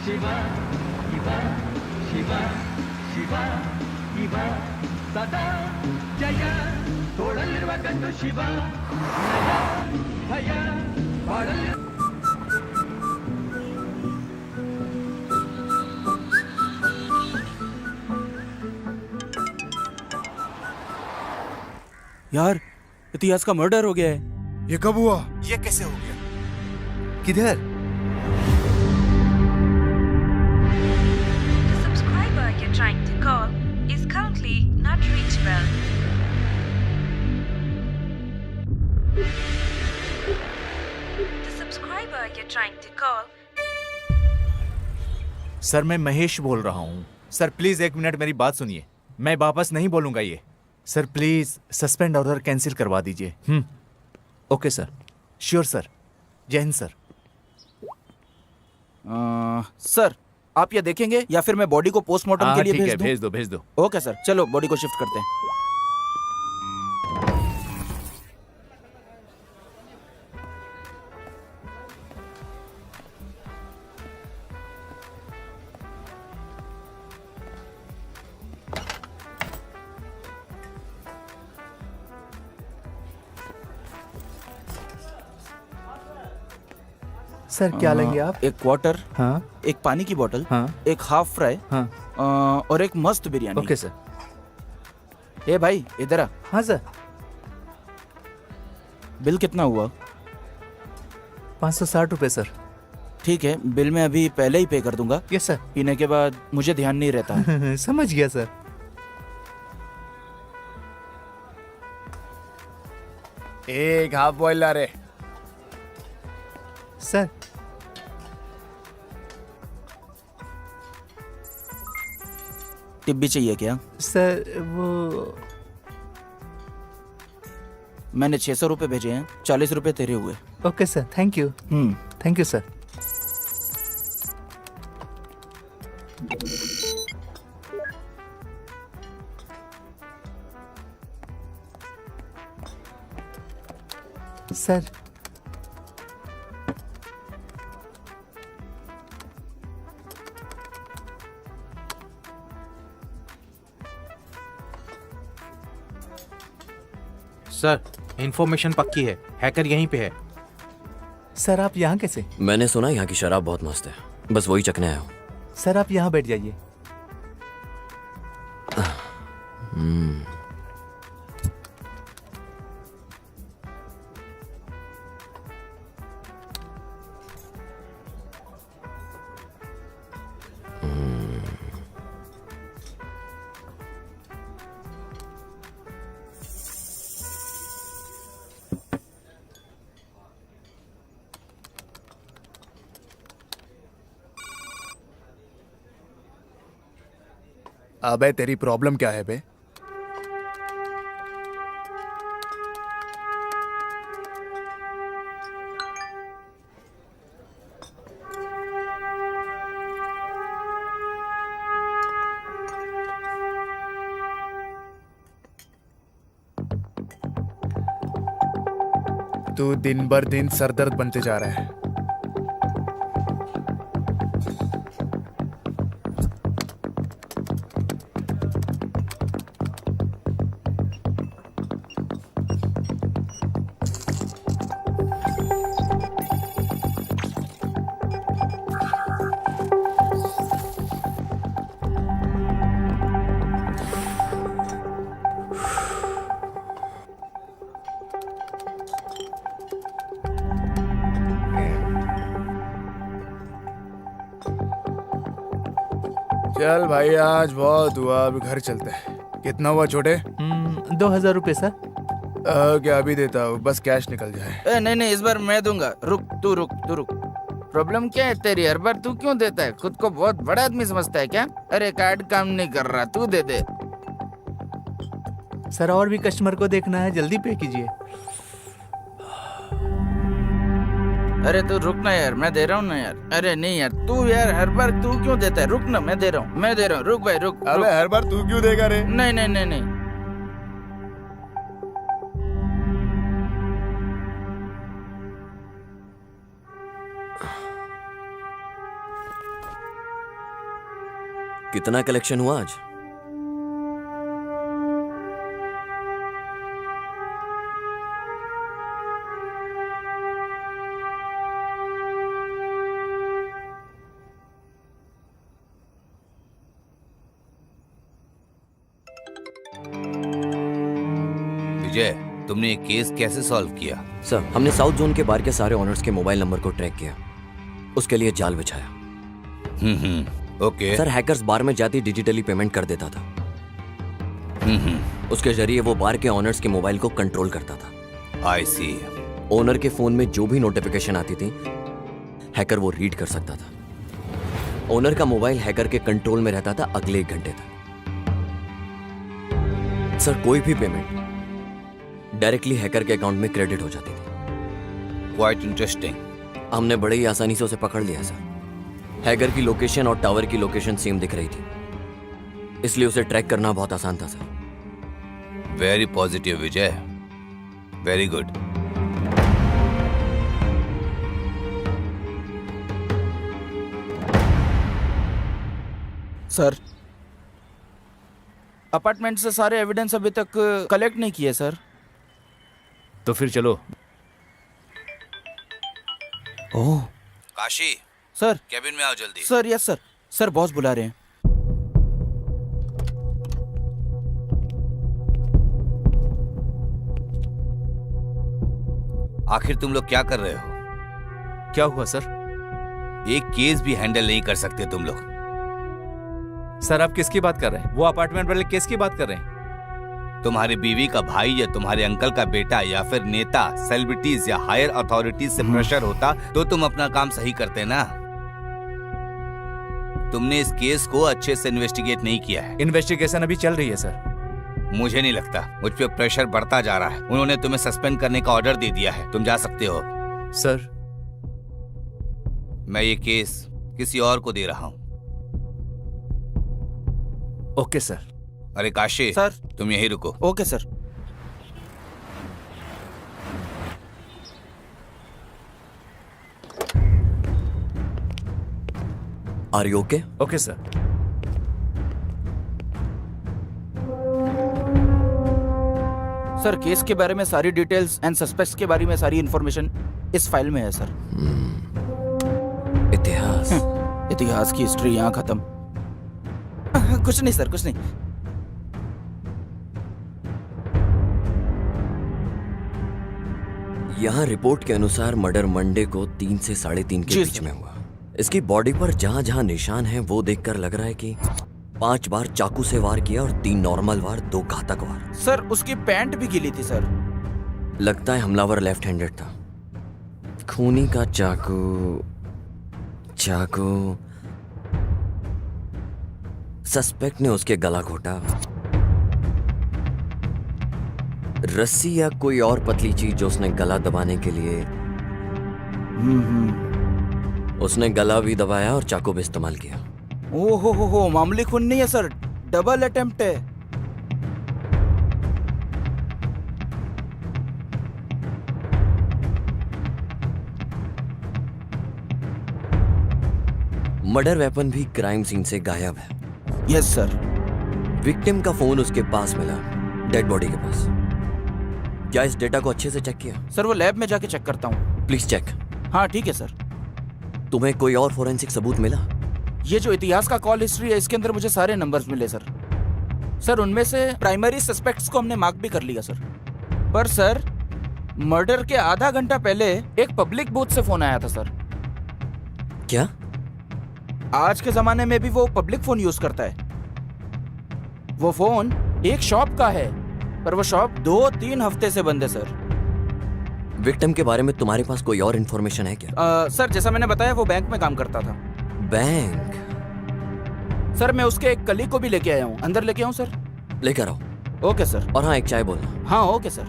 ಶಿವ ಇವ ಶಿವ ಶಿವ ಇವ ಸದಾ ಜಯ ತೋಳಲ್ಲಿರುವ ಗಂಡು ಶಿವ ನಯ ಭಯ ಬಾಳಲ್ಲಿ यार इतिहास का मर्डर हो गया है। ये कब हुआ? ये कैसे हो गया? किधर? The subscriber you're trying to call is currently not reachable. The subscriber you're trying to call. Sir मैं महेश बोल रहा हूँ। सर प्लीज 1 मिनट मेरी बात सुनिए। मैं वापस नहीं बोलूंगा ये। Sir please suspend order cancel करवा दीजिए। Okay sir. Sure sir. जय हिंद सर। सर आप ये देखेंगे या फिर मैं बॉडी को पोस्टमार्टम के लिए ठीक है, भेज दूं? भेज दो। ओके सर, चलो बॉडी को शिफ्ट करते हैं। सर क्या लेंगे आप? एक क्वार्टर, हाँ एक पानी की बोतल, हाँ एक हाफ फ्राई हाँ। और एक मस्त बिरयानी। Okay sir. ए भाई इधर आ। हाँ सर। बिल कितना हुआ? 560 रुपये सर। ठीक है, बिल मैं अभी पहले ही पे कर दूंगा। Yes sir. पीने के बाद मुझे ध्यान नहीं रहता है। समझ गया सर। एक हाफ बॉयल ला रे। सर टिप भी चाहिए क्या? सर वो मैंने 600 रुपये भेजे हैं, 40 रुपये तेरे हुए। Okay sir, thank you. Thank you sir. Sir sir information पक्की है, हैकर यहीं पे है। सर आप यहाँ कैसे? मैंने सुना यहाँ की शराब बहुत मस्त है, बस वही चखने आया हूँ। सर आप यहाँ बैठ जाइए। अबे तेरी प्रॉब्लम क्या है बे? तू दिन भर दिन सरदर्द बनते जा रहा है। चल भाई आज बहुत हुआ, अभी घर चलते हैं। कितना हुआ छोटे? 2000 रुपये सर। क्या अभी देता हूँ, बस कैश निकल जाए। नहीं नहीं, इस बार मैं दूंगा। रुक तू रुक। प्रॉब्लम क्या है तेरी? हर बार तू क्यों देता है? खुद को बहुत बड़ा आदमी समझता है क्या? अरे कार्ड काम नहीं कर रहा, तू दे दे। सर और भी कस्टमर को देखना है, जल्दी पे कीजिए। अरे तू रुक ना यार, मैं दे रहा हूँ ना यार। अरे नहीं यार, तू यार हर बार तू क्यों देता है? रुक ना, मैं दे रहा हूँ। रुक भाई रुक। अबे हर बार तू क्यों देगा रे? नहीं नहीं नहीं नहीं। कितना कलेक्शन हुआ आज? विजय, तुमने ये केस कैसे सॉल्व किया? सर, हमने साउथ जोन के बार के सारे ऑनर्स के मोबाइल नंबर को ट्रैक किया, उसके लिए जाल बिछाया। ओके। सर, हैकर्स बार में जाती डिजिटली पेमेंट कर देता था। उसके जरिए वो बार के ऑनर्स के मोबाइल को कंट्रोल करता था। आई सी। ओनर के फोन में जो भी नोटिफिकेशन आती थी, हैकर वो रीड कर सकता था। ओनर का मोबाइल हैकर के कंट्रोल में रहता था अगले 1 घंटे तक। सर, कोई भी पेमेंट डायरेक्टली हैकर के अकाउंट में क्रेडिट हो जाती थी। Quite interesting. हमने बड़े ही आसानी से उसे पकड़ लिया सर। हैकर की लोकेशन और टावर की लोकेशन सेम दिख रही थी, इसलिए उसे ट्रैक करना बहुत आसान था सर। वेरी पॉजिटिव विजय, वेरी गुड। सर, अपार्टमेंट से सारे एविडेंस अभी तक कलेक्ट नहीं किए सर। तो फिर चलो। ओह काशी, सर। कैबिन में आओ जल्दी। Sir, yes sir. Sir, boss बुला रहे हैं। आखिर तुम लोग क्या कर रहे हो? क्या हुआ सर? एक केस भी हैंडल नहीं कर सकते तुम लोग। सर, आप किसकी बात कर रहे हैं? वो अपार्टमेंट वाले केस की बात कर रहे हैं? तुम्हारी बीवी का भाई या तुम्हारे अंकल का बेटा या फिर नेता, सेलिब्रिटीज या हायर अथॉरिटीज से प्रेशर होता तो तुम अपना काम सही करते ना। तुमने इस केस को अच्छे से इन्वेस्टिगेट नहीं किया है। इन्वेस्टिगेशन अभी चल रही है सर। मुझे नहीं लगता, मुझ पे प्रेशर बढ़ता जा रहा है। उन्होंने तुम्हें सस्पेंड करने का ऑर्डर दे दिया है, तुम जा सकते हो। सर, मैं ये केस किसी और को दे रहा हूँ। Okay sir. अरे काशी सर। तुम यहीं रुको। Okay sir. Are you okay? Okay sir. Sir, case के बारे में सारी डिटेल्स एंड सस्पेक्ट्स के बारे में सारी इंफॉर्मेशन इस फाइल में है सर। इतिहास। इतिहास की हिस्ट्री यहाँ खत्म। कुछ नहीं सर, कुछ नहीं। यहाँ रिपोर्ट के अनुसार मर्डर मंडे को 3 से 3:30 के जी बीच सर। में हुआ। इसकी बॉडी पर जहाँ जहाँ निशान हैं वो देखकर लग रहा है कि 5 बार चाकू से वार किया और 3 नॉर्मल वार, 2 घातक वार। सर, उसकी पैंट भी गीली थी सर। लगता है हमलावर लेफ्ट हैंडेड था। खूनी का चाकू सस्पेक्ट ने उसके गला घोटा। रस्सी या कोई और पतली चीज जो उसने गला दबाने के लिए, उसने गला भी दबाया और चाकू भी इस्तेमाल किया। ओहो, मामूली खून नहीं है सर, डबल अटेम्प्ट है। मर्डर वेपन भी क्राइम सीन से गायब है। Yes sir. विक्टिम का फोन उसके पास मिला, डेड बॉडी के पास। क्या इस डेटा को अच्छे से चेक किया? सर, वो लैब में जाके चेक करता हूँ। Please check. हाँ ठीक है सर। तुम्हें कोई और फोरेंसिक सबूत मिला? ये जो इतिहास का कॉल हिस्ट्री है, इसके अंदर मुझे सारे नंबर्स मिले सर। सर, उनमें से प्राइमरी सस्पेक्ट्स को हमने मार्क भी कर लिया सर। पर सर, मर्डर के आधा घंटा पहले एक पब्लिक बूथ से फोन आया था सर। क्या? आज के जमाने में भी वो पब्लिक फोन यूज करता है। वो फोन एक शॉप का है, पर वो शॉप 2-3 हफ्ते से बंद है सर। विक्टिम के बारे में तुम्हारे पास कोई और इन्फॉर्मेशन है क्या? सर, जैसा मैंने बताया, वो बैंक में काम करता था। बैंक? सर, मैं उसके एक कलीग को भी लेके आया हूँ। अंदर लेके आऊँ सर? लेकर आओ। Okay sir. और हाँ, एक चाय बोलना। हाँ ओके सर।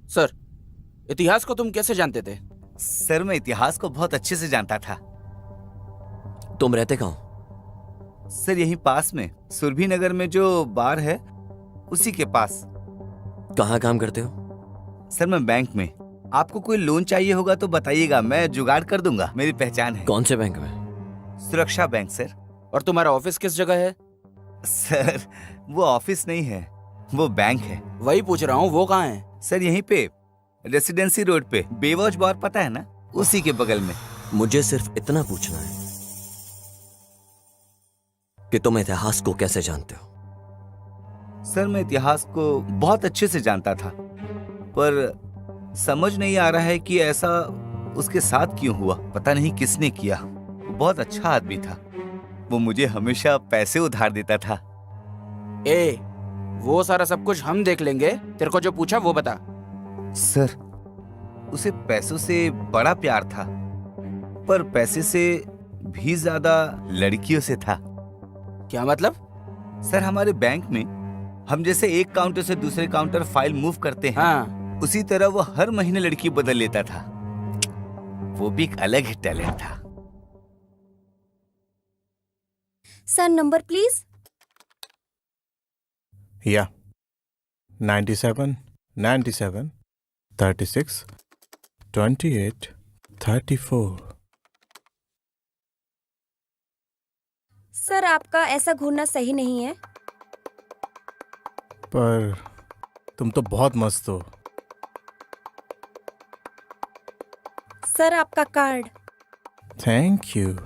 सर, इतिहास को तुम कैसे जानते थे? सर मैं इतिहास को बहुत अच्छे से जानता था। तुम रहते कहाँ हो? सर यहीं पास में सुरभि नगर में जो बार है उसी के पास। कहाँ काम करते हो? सर मैं बैंक में। आपको कोई लोन चाहिए होगा तो बताइएगा, मैं जुगाड़ कर दूंगा, मेरी पहचान है। कौन से बैंक में? सुरक्षा बैंक सर। और तुम्हारा ऑफिस किस जगह है? सर वो ऑफिस नहीं है, वो बैंक है। वही पूछ रहा हूँ, वो कहाँ है? सर यहीं पे रेसिडेंसी रोड पे, बेवॉच बार पता है ना, उसी के बगल में। मुझे सिर्फ इतना पूछना है कि तुम इतिहास को कैसे जानते हो? सर मैं इतिहास को बहुत अच्छे से जानता था, पर समझ नहीं आ रहा है कि ऐसा उसके साथ क्यों हुआ। पता नहीं किसने किया। वो बहुत अच्छा आदमी था, वो मुझे हमेशा पैसे उधार देता था। ए, वो सारा सब कुछ हम देख लेंगे, तेरे को जो पूछा वो बता। सर उसे पैसों से बड़ा प्यार था, पर पैसे से भी ज्यादा लड़कियों से था। क्या मतलब? सर हमारे बैंक में हम जैसे एक काउंटर से दूसरे काउंटर फाइल मूव करते हैं, हाँ, उसी तरह वो हर महीने लड़की बदल लेता था। वो भी एक अलग ही टैलेंट था। Sir number please. या 97 97 36 28 34। सर आपका ऐसा घूरना सही नहीं है। पर तुम तो बहुत मस्त हो। सर आपका कार्ड। Thank you.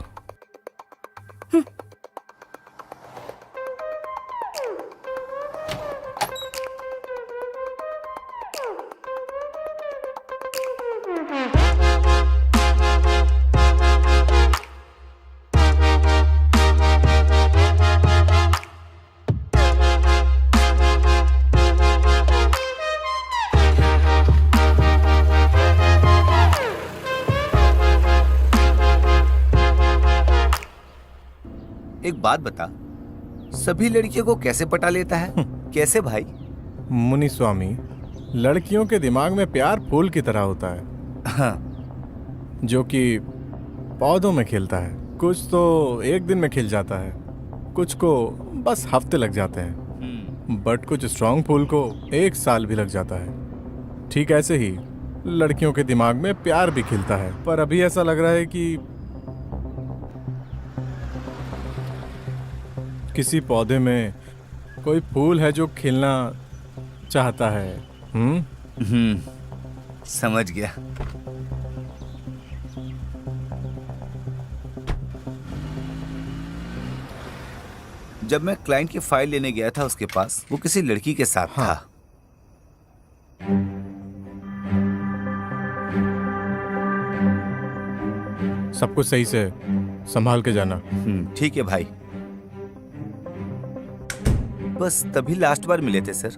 एक बात बता, सभी लड़कियों को कैसे पटा लेता है? कैसे भाई? मुनि स्वामी, लड़कियों के दिमाग में प्यार फूल की तरह होता है। हाँ। जो कि पौधों में खिलता है। कुछ तो एक दिन में खिल जाता है, कुछ को बस हफ्ते लग जाते हैं, बट कुछ स्ट्रांग फूल को 1 साल भी लग जाता है। ठीक ऐसे ही लड़कियों के दिमाग में प्यार भी खिलता है, पर अभी ऐसा लग रहा है कि किसी पौधे में कोई फूल है जो खिलना चाहता है। समझ गया। जब मैं क्लाइंट की फाइल लेने गया था उसके पास, वो किसी लड़की के साथ था। सब कुछ सही से संभाल के जाना। ठीक है भाई। बस तभी लास्ट बार मिले थे सर।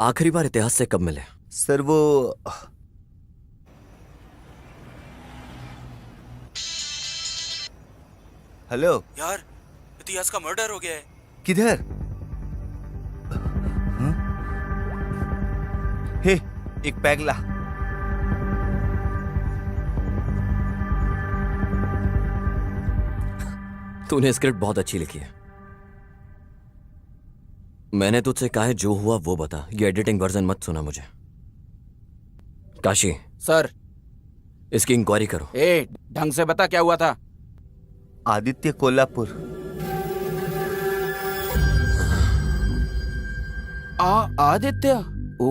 आखिरी बार इतिहास से कब मिले? सर वो हेलो यार, इतिहास का मर्डर हो गया है। किधर? हे, एक पैग ला। तूने स्क्रिप्ट बहुत अच्छी लिखी है। मैंने तुझसे कहा है जो हुआ वो बता, ये एडिटिंग वर्जन मत सुना मुझे। काशी सर, इसकी इंक्वायरी करो। ए, ढंग से बता क्या हुआ था। आदित्य कोल्हापुर। आदित्य? ओ,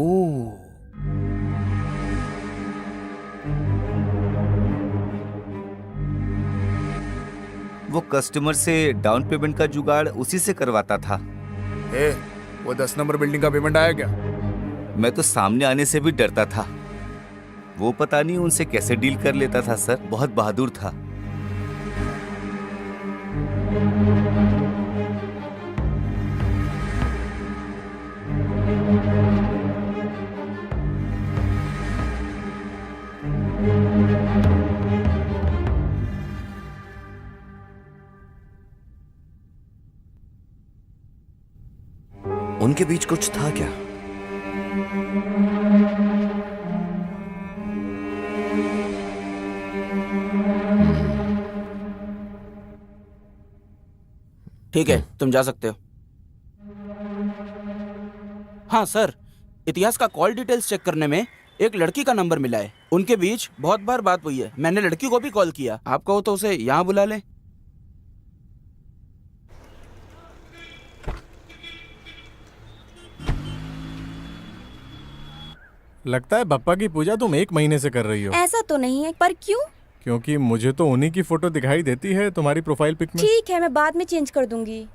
वो कस्टमर से डाउन पेमेंट का जुगाड़ उसी से करवाता था। वो 10 नंबर बिल्डिंग का पेमेंट आया क्या? मैं तो सामने आने से भी डरता था। वो पता नहीं उनसे कैसे डील कर लेता था सर, बहुत बहादुर था। उनके बीच कुछ था क्या? ठीक है, तुम जा सकते हो। हाँ सर, इतिहास का कॉल डिटेल्स चेक करने में एक लड़की का नंबर मिला है। उनके बीच बहुत बार बात हुई है। मैंने लड़की को भी कॉल किया। आप कहो तो उसे यहाँ बुला ले। लगता है बप्पा की पूजा तुम 1 महीने से कर रही हो। ऐसा तो नहीं है, पर क्यों? क्योंकि मुझे तो उन्हीं की फोटो दिखाई देती है तुम्हारी प्रोफाइल पिक में। ठीक है, मैं बाद में चेंज कर दूंगी।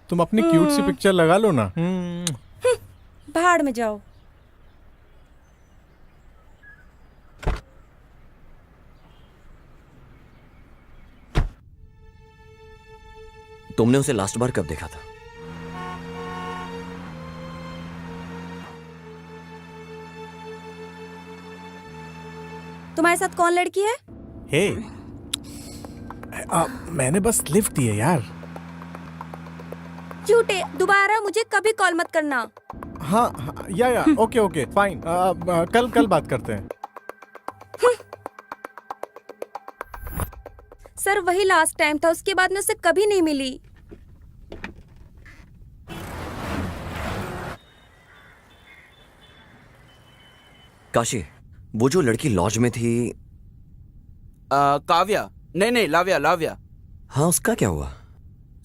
तुम अपनी क्यूट सी पिक्चर लगा लो ना। भाड़ में जाओ। तुमने उसे लास्ट बार कब देखा था? तुम्हारे साथ कौन लड़की है? हे, मैंने बस लिफ्ट दी है यार। झूठे, दोबारा मुझे कभी कॉल मत करना। हाँ, या ओके ओके फाइन। कल बात करते हैं। सर वही लास्ट टाइम था, उसके बाद मैं उससे कभी नहीं मिली। काशी, वो जो लड़की लॉज में थी, काव्या, नहीं लाव्या। हाँ, उसका क्या हुआ?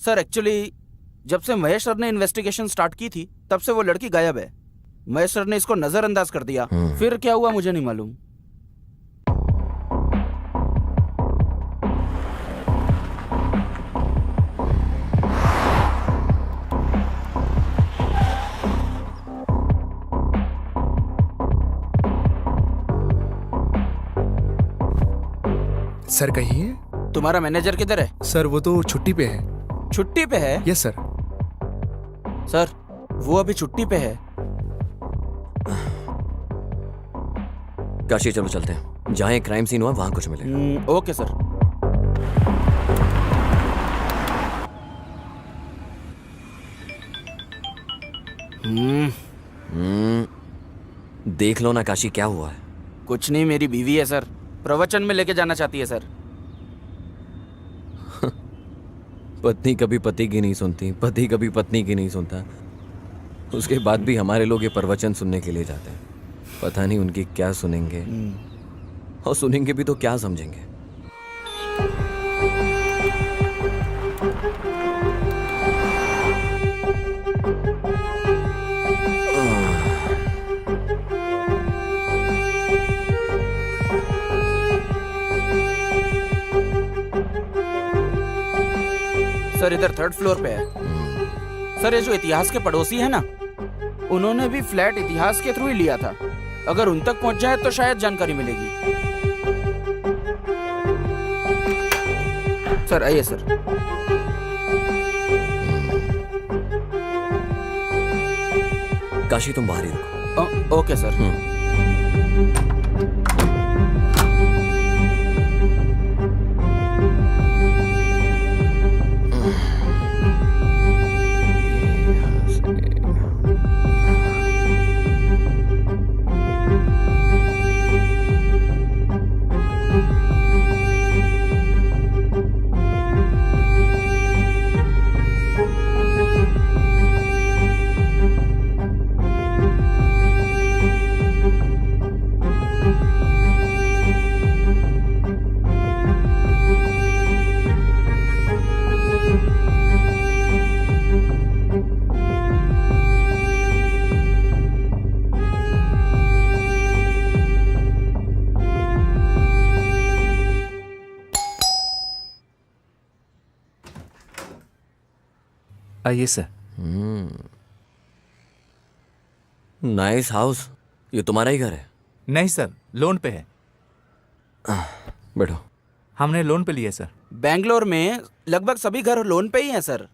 सर एक्चुअली जब से महेश सर ने इन्वेस्टिगेशन स्टार्ट की थी तब से वो लड़की गायब है। महेश सर ने इसको नजरअंदाज कर दिया। फिर क्या हुआ मुझे नहीं मालूम। सर कहिए। तुम्हारा मैनेजर किधर है? सर वो तो छुट्टी पे है। छुट्टी पे है? Yes sir. सर वो अभी छुट्टी पे है। काशी चलो चलते हैं, जहाँ एक क्राइम सीन हुआ वहां कुछ मिले। Okay sir. देख लो ना काशी, क्या हुआ है? कुछ नहीं, मेरी बीवी है सर, प्रवचन में लेके जाना चाहती है सर। पत्नी कभी पति की नहीं सुनती, पति कभी पत्नी की नहीं सुनता। उसके बाद भी हमारे लोग ये प्रवचन सुनने के लिए जाते हैं। पता नहीं उनकी क्या सुनेंगे, और सुनेंगे भी तो क्या समझेंगे। सर इधर 3rd फ्लोर पे है। सर ये जो इतिहास के पड़ोसी है ना, उन्होंने भी फ्लैट इतिहास के थ्रू ही लिया था। अगर उन तक पहुंच जाए तो शायद जानकारी मिलेगी। सर आइए सर। काशी तुम बाहर ही रुको। Okay sir. आइए सर। Nice house. ये तुम्हारा ही घर है? नहीं सर, लोन पे है। बैठो। हमने लोन पे लिया सर। बैंगलोर में लगभग सभी घर लोन पे ही हैं सर।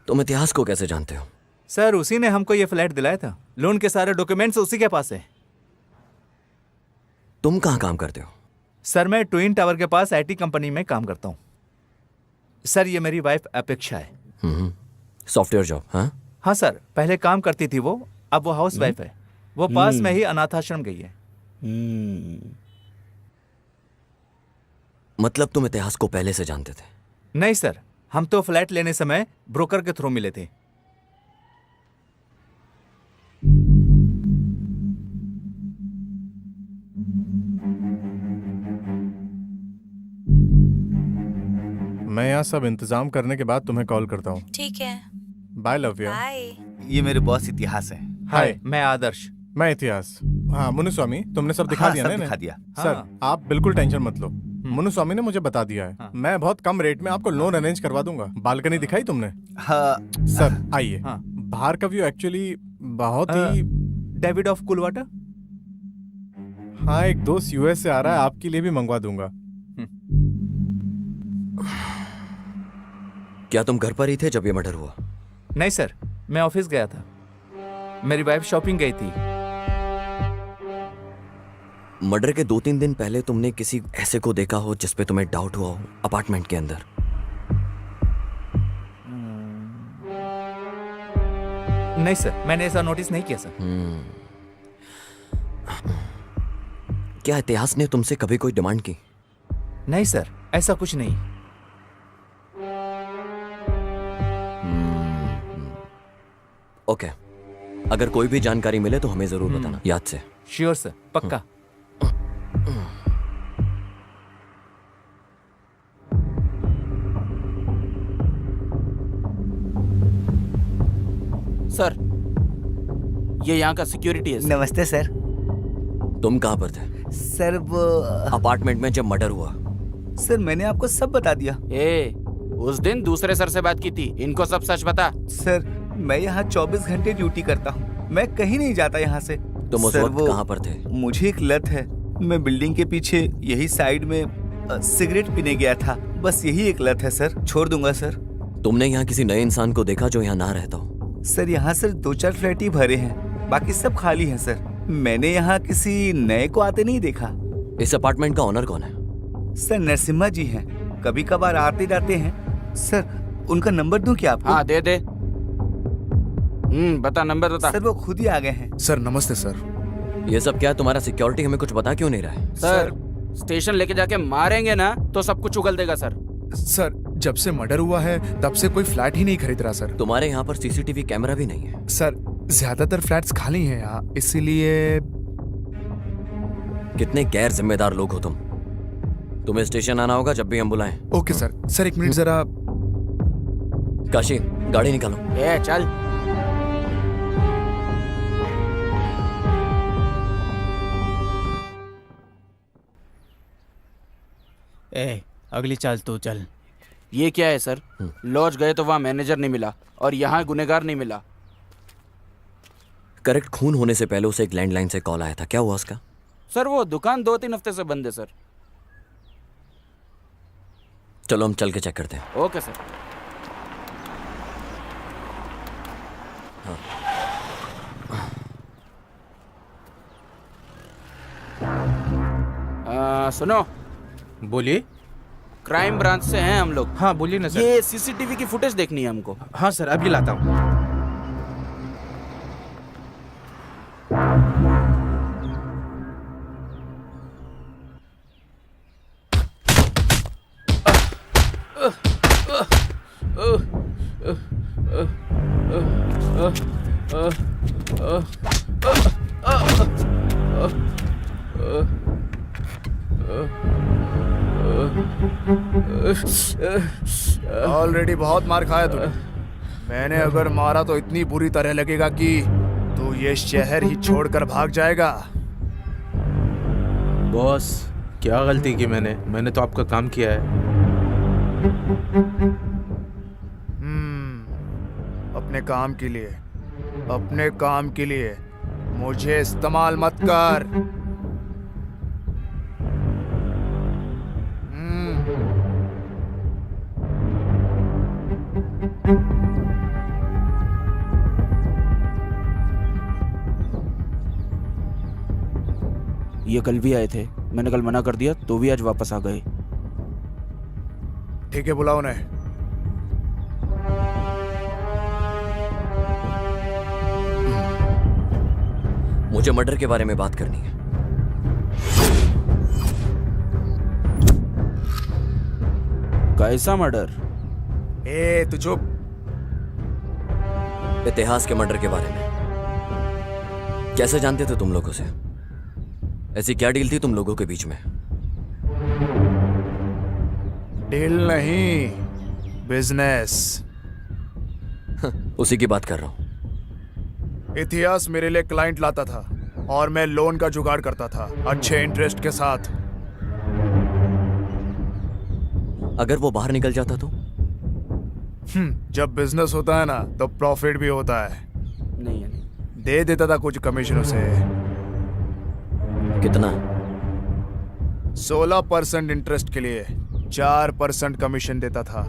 तुम इतिहास को कैसे जानते हो? सर उसी ने हमको ये फ्लैट दिलाया था। लोन के सारे डॉक्यूमेंट्स उसी के पास है। तुम कहाँ काम करते हो? सर मैं ट्विन टावर के पास आईटी कंपनी में काम करता हूँ। सर ये मेरी वाइफ अपेक्षा है। Software job? हाँ हाँ सर, पहले काम करती थी वो, अब वो हाउस वाइफ है। वो पास में ही अनाथ आश्रम गई है। मतलब तुम इतिहास को पहले से जानते थे? नहीं सर, हम तो फ्लैट लेने समय ब्रोकर के थ्रू मिले थे। मैं यहाँ सब इंतजाम करने के बाद तुम्हें कॉल करता हूँ। ठीक है, बाय लव्या। बाय। ये मेरे बॉस इतिहास है। हाय, मैं आदर्श। मैं इतिहास। हाँ मुनुस्वामी, तुमने सब दिखा हाँ, दिया सब ना इन्हें? दिखा दिया। सर आप बिल्कुल टेंशन मत लो, मुनुस्वामी ने मुझे बता दिया है। मैं बहुत कम रेट में आपको लोन अरेंज करवा दूंगा। बालकनी दिखाई तुमने? हाँ सर आइए। हाँ। बाहर का व्यू एक्चुअली बहुत ही डेविड ऑफ कुलवाटा। हाँ, एक दोस्त यूएस से आ रहा है, आपके लिए भी मंगवा दूंगा। क्या तुम घर पर ही थे जब ये मर्डर हुआ? नहीं सर, मैं ऑफिस गया था। मेरी वाइफ शॉपिंग गई थी। मर्डर के 2-3 दिन पहले तुमने किसी ऐसे को देखा हो जिस पे तुम्हें डाउट हुआ हो अपार्टमेंट के अंदर? नहीं सर, मैंने ऐसा नोटिस नहीं किया सर। क्या इतिहास ने तुमसे कभी कोई डिमांड की? नहीं सर, ऐसा कुछ नहीं। ओके, अगर कोई भी जानकारी मिले तो हमें जरूर बताना, याद से। श्योर सर, पक्का। सर ये यहाँ का सिक्योरिटी है सर। नमस्ते सर। तुम कहाँ पर थे? सर वो अपार्टमेंट में जब मर्डर हुआ। सर मैंने आपको सब बता दिया। उस दिन दूसरे सर से बात की थी, इनको सब सच बता। सर मैं यहाँ 24 घंटे ड्यूटी करता हूँ, मैं कहीं नहीं जाता यहाँ से। तुम उस वक्त कहाँ पर थे? मुझे एक लत है, मैं बिल्डिंग के पीछे यही साइड में सिगरेट पीने गया था, बस यही एक लत है सर। छोड़ दूंगा सर। तुमने यहाँ किसी नए इंसान को देखा जो यहाँ ना रहता हो? सर यहाँ सर 2-4 फ्लैट ही भरे हैं, बाकी सब खाली हैं सर। मैंने यहाँ किसी नए को आते नहीं देखा। इस अपार्टमेंट का ओनर कौन है? सर नरसिम्हा जी हैं, कभी कभार आते जाते हैं। सर उनका नंबर दूं क्या आपको? हाँ दे दे। बता, नंबर बता। सर वो खुद ही आ गए हैं। सर नमस्ते सर। ये सब क्या, तुम्हारा सिक्योरिटी हमें कुछ बता क्यों नहीं रहा है? सर स्टेशन लेके जाके मारेंगे ना तो सब कुछ उगल देगा सर। सर जब से मर्डर हुआ है तब से कोई फ्लैट ही नहीं खरीद रहा सर। तुम्हारे यहाँ पर सीसीटीवी कैमरा भी नहीं है? सर ज्यादातर फ्लैट्स खाली हैं यहाँ, इसीलिए। कितने गैर जिम्मेदार लोग हो तुम। तुम्हें स्टेशन आना होगा जब भी हम बुलाएं। Okay sir. सर 1 मिनट जरा। काशी गाड़ी निकालो। चल। अगली चाल तू चल। ये क्या है सर? लॉज गए तो वहाँ मैनेजर नहीं मिला और यहाँ गुनेगार नहीं मिला। करेक्ट, खून होने से पहले उसे एक लैंडलाइन से कॉल आया था, क्या हुआ उसका? सर वो दुकान 2-3 हफ्ते से बंद है सर। चलो हम चल के चेक करते हैं। Okay sir. सुनो। बोलिए। क्राइम ब्रांच से हैं हम लोग। हाँ बोलिए ना सर। ये सीसीटीवी की फुटेज देखनी है हमको। हाँ सर, अभी लाता हूँ। ऑलरेडी बहुत मार खाया तूने। मैंने अगर मारा तो इतनी बुरी तरह लगेगा कि तू ये शहर ही छोड़कर भाग जाएगा। बॉस क्या गलती की मैंने तो आपका काम किया है। अपने काम के लिए मुझे इस्तेमाल मत कर। ये कल भी आए थे, मैंने कल मना कर दिया तो भी आज वापस आ गए। ठीक है, बुलाओ उन्हें। मुझे मर्डर के बारे में बात करनी है। कैसा मर्डर? ए तू चुप। इतिहास के मर्डर के बारे में कैसे जानते थे तुम लोगों से? ऐसी क्या डील थी तुम लोगों के बीच में? डील नहीं, बिजनेस। उसी की बात कर रहा हूं। इतिहास मेरे लिए क्लाइंट लाता था और मैं लोन का जुगाड़ करता था अच्छे इंटरेस्ट के साथ। अगर वो बाहर निकल जाता तो? जब बिजनेस होता है ना तो प्रॉफिट भी होता है। नहीं दे देता था कुछ कमीशन उसे। कितना? 16% इंटरेस्ट के लिए 4% कमीशन देता था।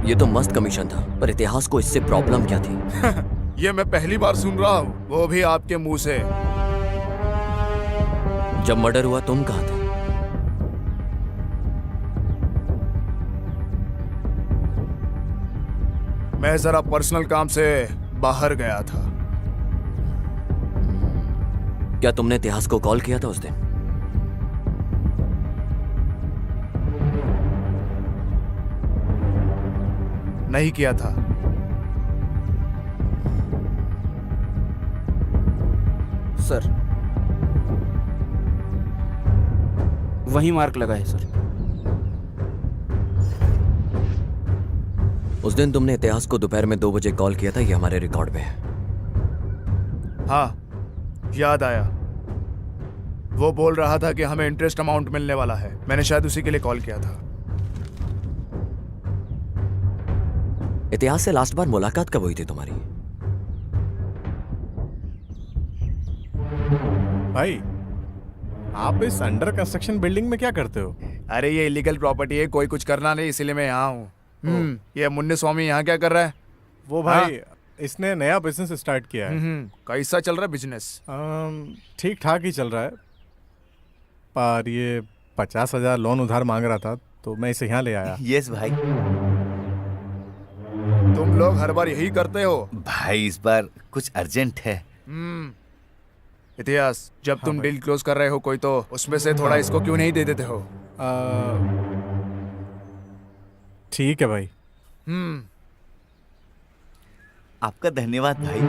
ये तो मस्त कमीशन था, पर इतिहास को इससे प्रॉब्लम क्या थी? ये मैं पहली बार सुन रहा हूँ, वो भी आपके मुंह से। जब मर्डर हुआ तुम कहाँ थे? मैं जरा पर्सनल काम से बाहर गया था। क्या तुमने इतिहास को कॉल किया था उस दिन? नहीं किया था। सर, वही मार्क लगा है सर। उस दिन तुमने इतिहास को दोपहर में 2 बजे कॉल किया था, ये हमारे रिकॉर्ड में है। हाँ, याद आया। वो बोल रहा था कि हमें इंटरेस्ट अमाउंट मिलने वाला है। मैंने शायद उसी के लिए कॉल किया था। इतिहास से लास्ट बार मुलाकात कब हुई थी तुम्हारी? भाई, आप इस अंडर कंस्ट्रक्शन बिल्डिंग में क्या करते हो? अरे ये इलीगल प्रॉपर्टी है, कोई कुछ करना नहीं, इसीलिए मैं यहाँ हूँ। ये मुन्ने स्वामी यहाँ क्या कर रहा है? वो भाई, इसने नया बिजनेस स्टार्ट किया है। कैसा चल रहा है बिजनेस? ठीक ठाक ही चल रहा है, पर ये 50,000 लोन उधार मांग रहा था, तो मैं इसे यहाँ ले आया। यस भाई। तुम लोग हर बार यही करते हो भाई, इस बार कुछ अर्जेंट है। इतिहास, जब तुम डील क्लोज कर रहे हो कोई, तो उसमें से थोड़ा इसको क्यों नहीं दे देते हो? ठीक है भाई। आपका धन्यवाद भाई।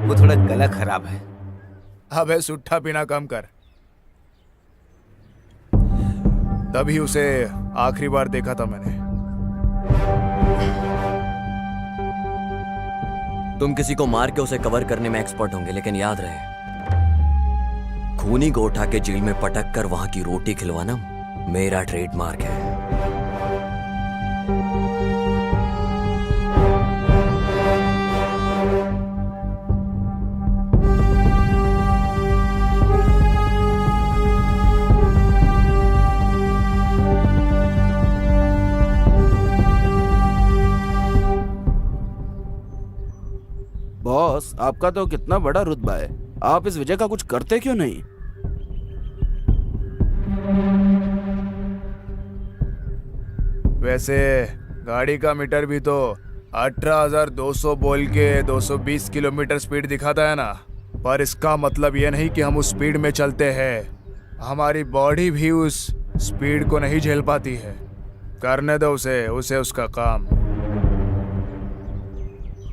वो थोड़ा गला खराब है। अबे सुट्ठा पीना कम कर। तभी उसे आखिरी बार देखा था मैंने। तुम किसी को मार के उसे कवर करने में एक्सपर्ट होंगे, लेकिन याद रहे, खूनी को उठा के जेल में पटक कर वहां की रोटी खिलवाना मेरा ट्रेडमार्क है। बॉस, आपका तो कितना बड़ा रुतबा है, आप इस वजह का कुछ करते क्यों नहीं? वैसे गाड़ी का मीटर भी तो 18,200 बोल के 220 किलोमीटर स्पीड दिखाता है ना, पर इसका मतलब यह नहीं कि हम उस स्पीड में चलते हैं। हमारी बॉडी भी उस स्पीड को नहीं झेल पाती है। करने दो उसे उसका काम।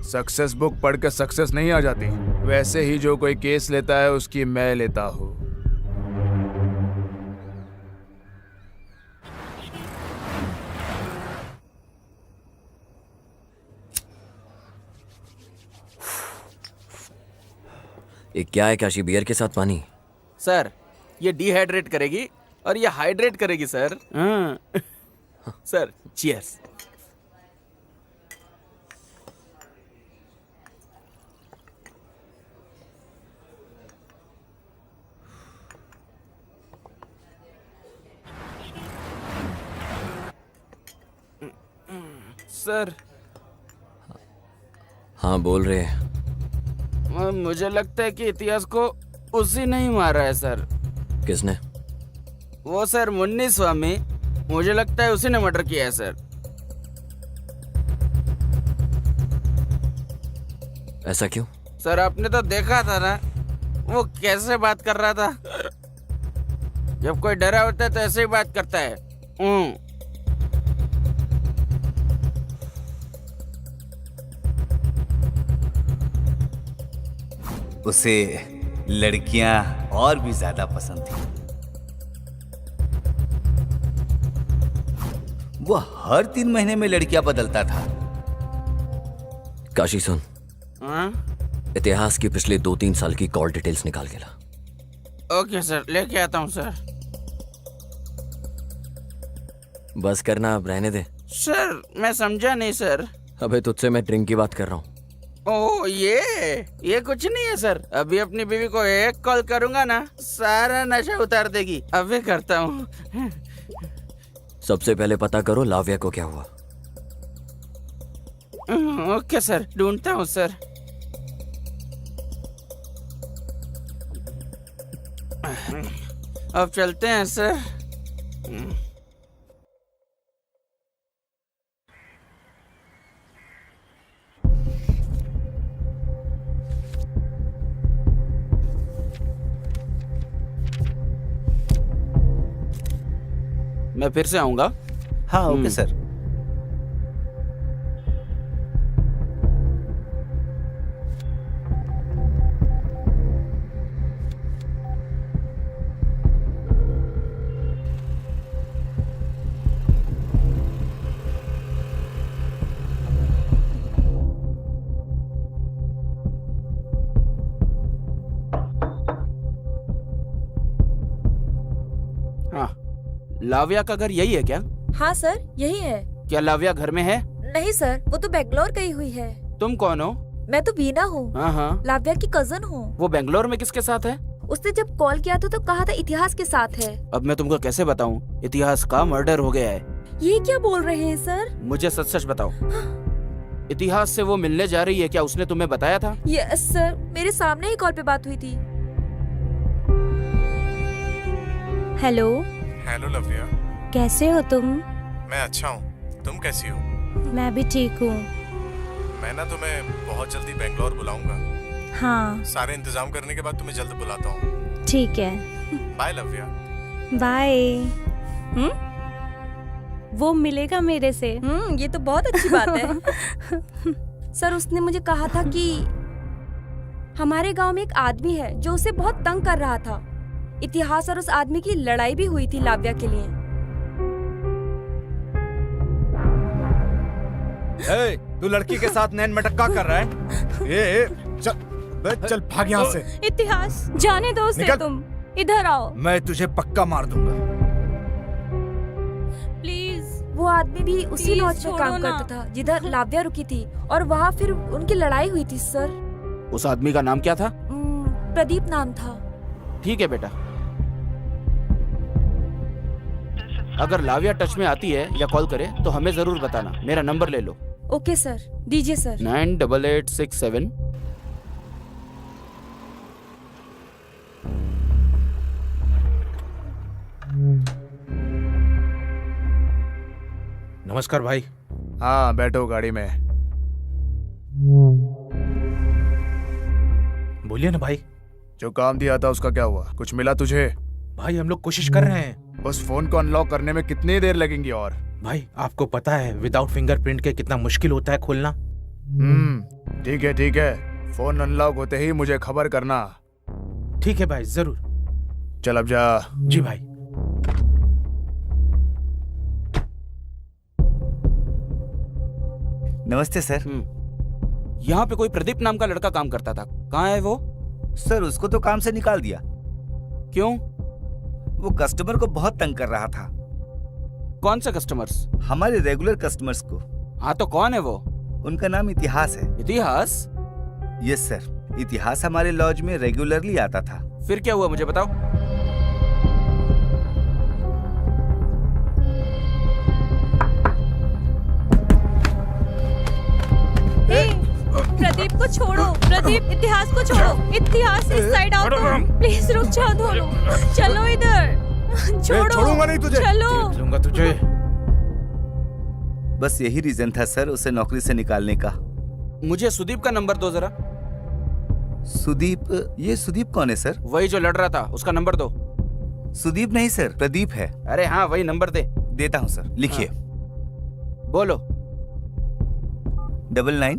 सक्सेस बुक पढ़ के सक्सेस नहीं आ जाती, वैसे ही जो कोई केस लेता है उसकी मैं लेता हूँ। ये क्या है काशी? बियर के साथ पानी? सर, ये डिहाइड्रेट करेगी और ये हाइड्रेट करेगी सर। Sir, cheers. सर। हाँ, बोल रहे हैं। मुझे लगता है कि इतिहास को उसी ने ही मारा है सर। किसने? वो सर, मुन्नी स्वामी। मुझे लगता है उसी ने मर्डर किया है सर। ऐसा क्यों? सर, आपने तो देखा था ना वो कैसे बात कर रहा था। जब कोई डरा होता है तो ऐसे ही बात करता है। उसे लड़कियां और भी ज्यादा पसंद थी। वो हर 3 महीने में लड़कियां बदलता था। काशी सुन, इतिहास की पिछले 2-3 साल की कॉल डिटेल्स निकाल के ला। ओके सर, लेके आता हूँ सर। बस करना, अब रहने दे। सर मैं समझा नहीं सर। अबे तुझसे मैं ड्रिंक की बात कर रहा हूँ। ओह ये कुछ नहीं है सर। अभी अपनी बीवी को एक कॉल करूंगा ना, सारा नशा उतार देगी। अभी करता हूँ। सबसे पहले पता करो लाव्या को क्या हुआ। ओके सर, ढूंढता हूँ सर। अब चलते हैं सर। मैं फिर से आऊंगा। हाँ ओके सर। हाँ, लाव्या का घर यही है क्या? हाँ सर, यही है। क्या लाव्या घर में है? नहीं सर, वो तो बेंगलोर गई हुई है। तुम कौन हो? मैं तो बीना हूँ। हाँ हाँ। लाव्या की कजन हूँ। वो बेंगलोर में किसके साथ है? उसने जब कॉल किया था तो कहा था इतिहास के साथ है। अब मैं तुमको कैसे बताऊं? इतिहास का मर्डर हो गया है। ये क्या बोल रहे हैं सर? मुझे सच सच बताओ। इतिहास से वो मिलने जा रही है, क्या उसने तुम्हें बताया था? यस सर, मेरे सामने ही कॉल पे बात हुई थी। हेलो। हेलो लव्या, कैसे हो तुम? मैं अच्छा हूँ, तुम कैसी हो? मैं भी ठीक हूँ। मैं ना तुम्हें बहुत जल्दी बेंगलोर बुलाऊंगा। हाँ सारे इंतजाम करने के बाद तुम्हें जल्द बुलाता हूँ। ठीक है, बाय लव्या। बाय। वो मिलेगा मेरे से। ये तो बहुत अच्छी बात है। सर उसने मुझे कहा था कि हमारे गांव में एक आदमी है जो उसे बहुत तंग कर रहा था। इतिहास और उस आदमी की लड़ाई भी हुई थी लाव्या के लिए। तू लड़की के साथ नैन मटक्का कर रहा है? चल भाग यहाँ से। इतिहास जाने दो उसे, तुम इधर आओ। मैं तुझे पक्का मार दूंगा। प्लीज। वो आदमी भी उसी लॉज में काम करता था जिधर लाव्या रुकी थी, और वहाँ फिर उनकी लड़ाई हुई थी सर। उस आदमी का नाम क्या था? प्रदीप नाम था। ठीक है बेटा, अगर लाव्या टच में आती है या कॉल करे तो हमें जरूर बताना। मेरा नंबर ले लो। ओके सर, दीजिए सर। 98867। नमस्कार भाई। हाँ बैठो गाड़ी में। बोलिए ना भाई। जो काम दिया था उसका क्या हुआ? कुछ मिला तुझे? भाई हम लोग कोशिश कर रहे हैं। उस फोन को अनलॉक करने में कितनी देर लगेंगी? और भाई आपको पता है विदाउट फिंगरप्रिंट के कितना मुश्किल होता है खोलना। ठीक है ठीक है, फोन अनलॉक होते ही मुझे खबर करना। ठीक है भाई, जरूर। चल अब जा। जी भाई। नमस्ते सर। यहाँ पे कोई प्रदीप नाम का लड़का काम करता था, कहाँ है वो? सर उसको तो काम से निकाल दिया। क्यों? वो कस्टमर को बहुत तंग कर रहा था। कौन से कस्टमर्स? हमारे रेगुलर कस्टमर्स को। हाँ तो कौन है वो? उनका नाम इतिहास है। इतिहास? यस सर, इतिहास हमारे लॉज में रेगुलरली आता था। फिर क्या हुआ मुझे बताओ। प्रदीप को छोड़ो। प्रदीप, इतिहास को छोड़ो। इतिहास इस साइड आओ तुम। प्लीज रुक जाओ दोनों। चलो इधर। छोड़ूंगा नहीं तुझे। चलो। देख लूंगा तुझे। बस यही रीजन था सर उसे नौकरी से निकालने का। मुझे सुदीप का नंबर दो जरा। सुदीप? ये सुदीप कौन है सर? वही जो लड़ रहा था, उसका नंबर दो। सुदीप नहीं सर, प्रदीप है। अरे हाँ वही नंबर दे। देता हूँ सर, लिखिए। बोलो। 99।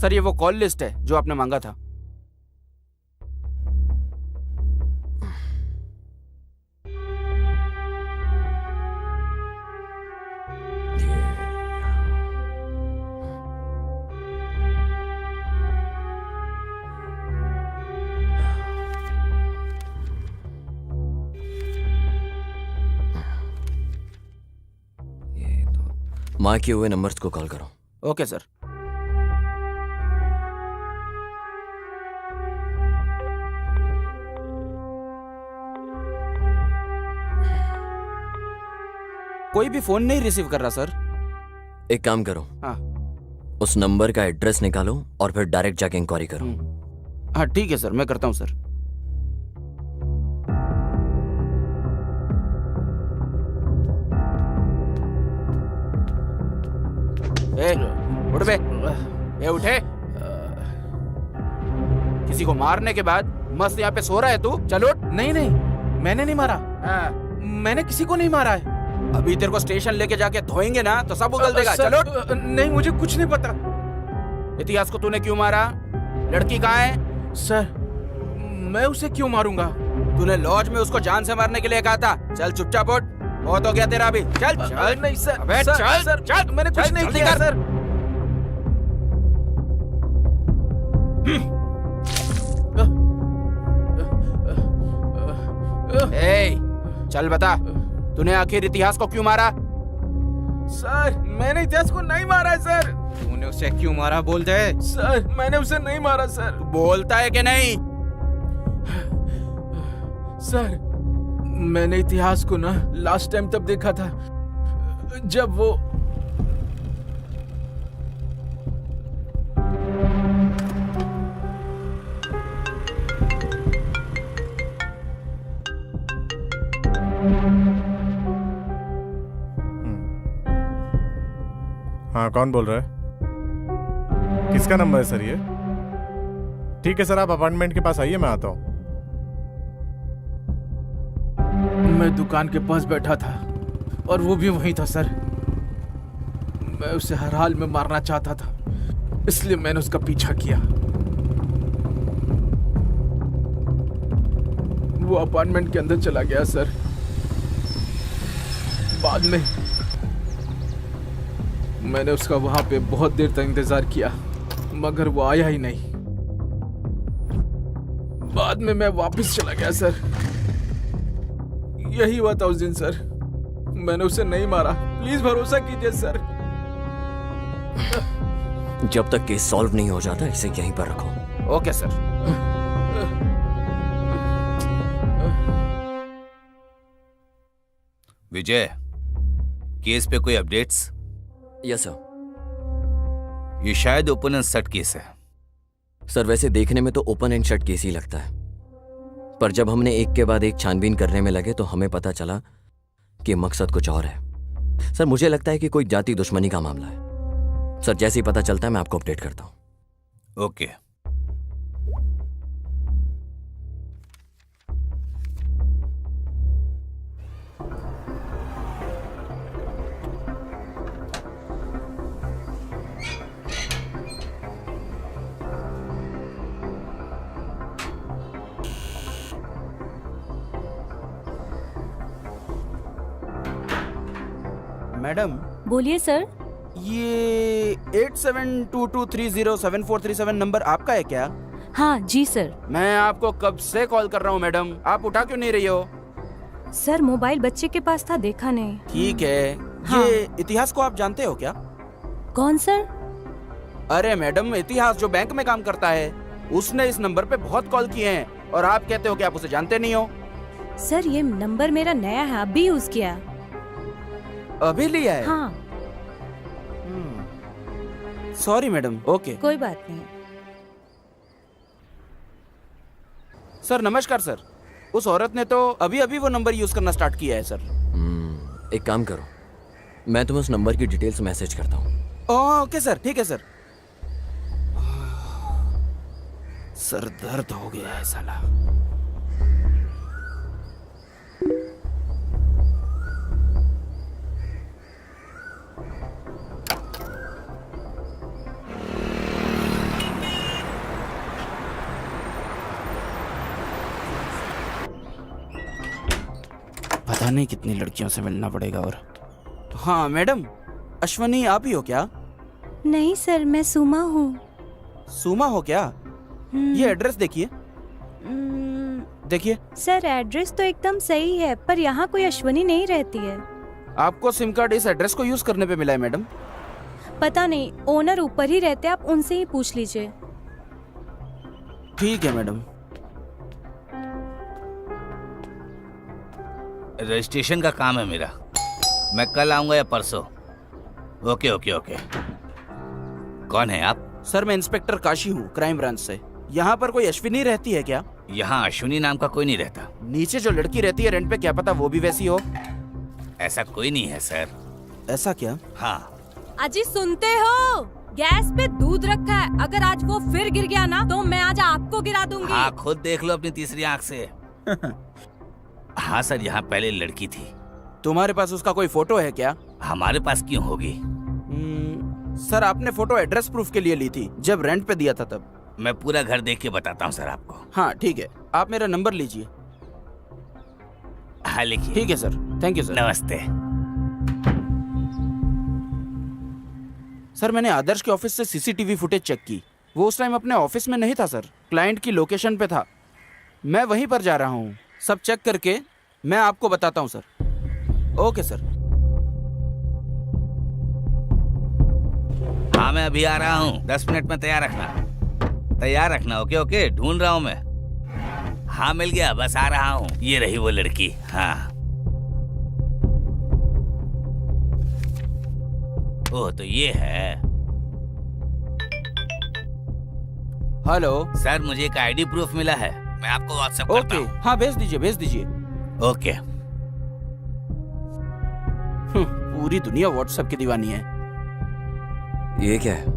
सर ये वो कॉल लिस्ट है जो आपने मांगा था। माँ किए हुए नंबर्स को कॉल करो। Okay sir. कोई भी फोन नहीं रिसीव कर रहा सर। एक काम करो, हाँ उस नंबर का एड्रेस निकालो और फिर डायरेक्ट जाके इंक्वायरी करो। हाँ ठीक है सर, मैं करता हूँ सर। उठ बे, ये उठे। किसी को मारने के बाद मस्त यहाँ पे सो रहा है तू? चल उठ। नहीं नहीं, मैंने नहीं मारा। मैंने किसी को नहीं मारा है। अभी तेरे को स्टेशन लेके जाके धोएंगे ना तो सब उगल देगा। चलो। नहीं, मुझे कुछ नहीं पता। इतिहास को तूने क्यों मारा? लड़की कहाँ है? सर, मैं उसे क्यों मारूंगा? तूने लॉज में उसको जान से मारने के लिए कहा था। चल चुपचाप उठ, बहुत हो गया तेरा अभी। चल चल। नहीं सर, अबे सर, चल सर, चल, मैंने कुछ नहीं किया सर। चल बता, तूने आखिर इतिहास को क्यों मारा? सर, मैंने इतिहास को नहीं मारा है सर। तूने उसे क्यों मारा बोल दे। सर, मैंने उसे नहीं मारा सर। बोलता है कि नहीं? सर, मैंने इतिहास को ना लास्ट टाइम तब देखा था जब वो हाँ, कौन बोल रहा है? किसका नंबर है सर ये? ठीक है सर, आप अपार्टमेंट के पास आइए, मैं आता हूँ। मैं दुकान के पास बैठा था और वो भी वहीं था सर। मैं उसे हर हाल में मारना चाहता था, इसलिए मैंने उसका पीछा किया। वो अपार्टमेंट के अंदर चला गया सर। बाद में मैंने उसका वहां पे बहुत देर तक इंतजार किया, मगर वो आया ही नहीं। बाद में मैं वापस चला गया सर। यही हुआ था उस दिन सर। मैंने उसे नहीं मारा, प्लीज भरोसा कीजिए सर। जब तक केस सॉल्व नहीं हो जाता इसे यहीं पर रखो। Okay sir. विजय, केस पे कोई अपडेट्स? Yes sir. ये शायद ओपन एंड शट केस है। सर, वैसे देखने में तो ओपन एंड शट केस ही लगता है, पर जब हमने एक के बाद एक छानबीन करने में लगे तो हमें पता चला कि मकसद कुछ और है। सर, मुझे लगता है कि कोई जाति दुश्मनी का मामला है। सर, जैसे ही पता चलता है मैं आपको अपडेट करता हूं। ओके। मैडम। बोलिए सर। ये 8722307437 नंबर आपका है क्या? हाँ जी सर। मैं आपको कब से कॉल कर रहा हूँ मैडम, आप उठा क्यों नहीं रही हो? सर, मोबाइल बच्चे के पास था, देखा नहीं। ठीक है। हाँ। ये इतिहास को आप जानते हो क्या? कौन सर? अरे मैडम, इतिहास जो बैंक में काम करता है, उसने इस नंबर पे बहुत कॉल किए हैं और आप कहते हो कि आप उसे जानते नहीं हो। सर, ये नंबर मेरा नया है, अभी यूज किया। अभी लिया है? हाँ। Sorry madam. ओके, कोई बात नहीं। सर नमस्कार सर। उस औरत ने तो अभी अभी वो नंबर यूज करना स्टार्ट किया है सर। एक काम करो, मैं तुम्हें उस नंबर की डिटेल्स मैसेज करता हूँ। ओके सर, ठीक है सर। सर दर्द हो गया है साला। पता नहीं कितनी लड़कियों से मिलना पड़ेगा। और हाँ मैडम, अश्वनी आप ही हो क्या? नहीं सर, मैं सुमा हूँ। सुमा हो क्या? ये एड्रेस देखिए। देखिए सर, एड्रेस तो एकदम सही है, पर यहाँ कोई अश्वनी नहीं रहती है। आपको सिम कार्ड इस एड्रेस को यूज करने पे मिला है मैडम। पता नहीं, ओनर ऊपर ही रहते, आप उनसे ही पूछ लीजिए। ठीक है मैडम। रजिस्ट्रेशन का काम है मेरा, मैं कल आऊंगा या परसों। Okay okay okay. कौन है आप? सर मैं इंस्पेक्टर काशी हूँ, क्राइम ब्रांच से। यहाँ पर कोई अश्विनी रहती है क्या? यहाँ अश्विनी नाम का कोई नहीं रहता। नीचे जो लड़की रहती है रेंट पे, क्या पता वो भी वैसी हो। ऐसा कोई नहीं है सर। ऐसा क्या? हाँ। अजी सुनते हो? गैस पे दूध रखा है, अगर आज वो फिर गिर गया ना तो मैं आज आपको गिरा दूंगी। हाँ, खुद देख लो अपनी तीसरी आंख से। हाँ सर, यहाँ पहले लड़की थी। तुम्हारे पास उसका कोई फोटो है क्या? हमारे पास क्यों होगी? सर आपने फोटो एड्रेस प्रूफ के लिए ली थी, जब रेंट पे दिया था तब। मैं पूरा घर देख के बताता हूँ सर आपको। हाँ ठीक है, आप मेरा नंबर लीजिए। हाँ लिखिए। ठीक है सर, थैंक यू सर। नमस्ते। सर मैंने आदर्श के ऑफिस से सीसीटीवी फुटेज चेक की। वो उस टाइम अपने ऑफिस में नहीं था सर, क्लाइंट की लोकेशन पे था। मैं वहीं पर जा रहा हूँ। सब चेक करके मैं आपको बताता हूँ सर। Okay sir. हाँ मैं अभी आ रहा हूँ, 10 मिनट में तैयार रखना। ओके ओके, ढूंढ रहा हूँ मैं। हाँ मिल गया, बस आ रहा हूँ। ये रही वो लड़की। हाँ। ओह तो ये है। हेलो सर, मुझे एक आईडी प्रूफ मिला है, मैं आपको व्हाट्सएप करता हूँ। हाँ भेज दीजिए। ओके। पूरी दुनिया व्हाट्सएप की दीवानी है। ये क्या है?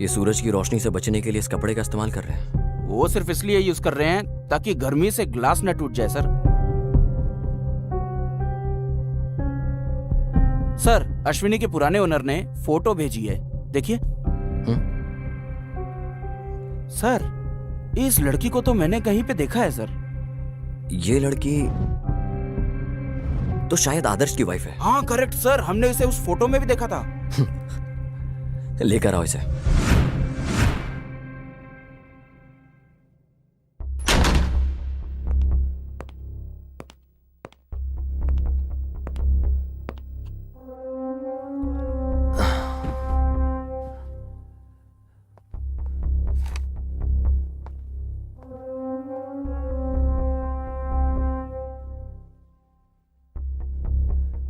ये सूरज की रोशनी से बचने के लिए इस कपड़े का इस्तेमाल कर रहे हैं। वो सिर्फ इसलिए यूज कर रहे हैं ताकि गर्मी से ग्लास न टूट जाए सर। सर अश्विनी के पुराने ओनर ने फोटो भेजी है, देखिए। सर इस लड़की को तो मैंने कहीं पे देखा है सर। ये लड़की तो शायद आदर्श की वाइफ है। हाँ करेक्ट सर, हमने इसे उस फोटो में भी देखा था। लेकर आओ इसे।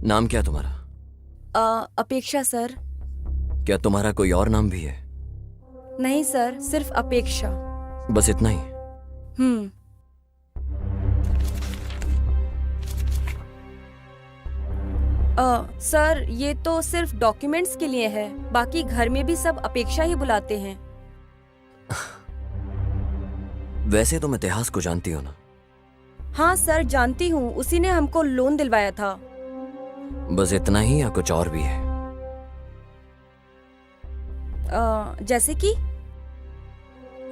नाम क्या तुम्हारा? अपेक्षा सर। क्या तुम्हारा कोई और नाम भी है? नहीं सर, सिर्फ अपेक्षा। बस इतना ही? सर ये तो सिर्फ डॉक्यूमेंट्स के लिए है, बाकी घर में भी सब अपेक्षा ही बुलाते हैं। वैसे तुम इतिहास को जानती हो ना? हाँ सर जानती हूँ, उसी ने हमको लोन दिलवाया था। बस इतना ही या कुछ और भी है? जैसे कि?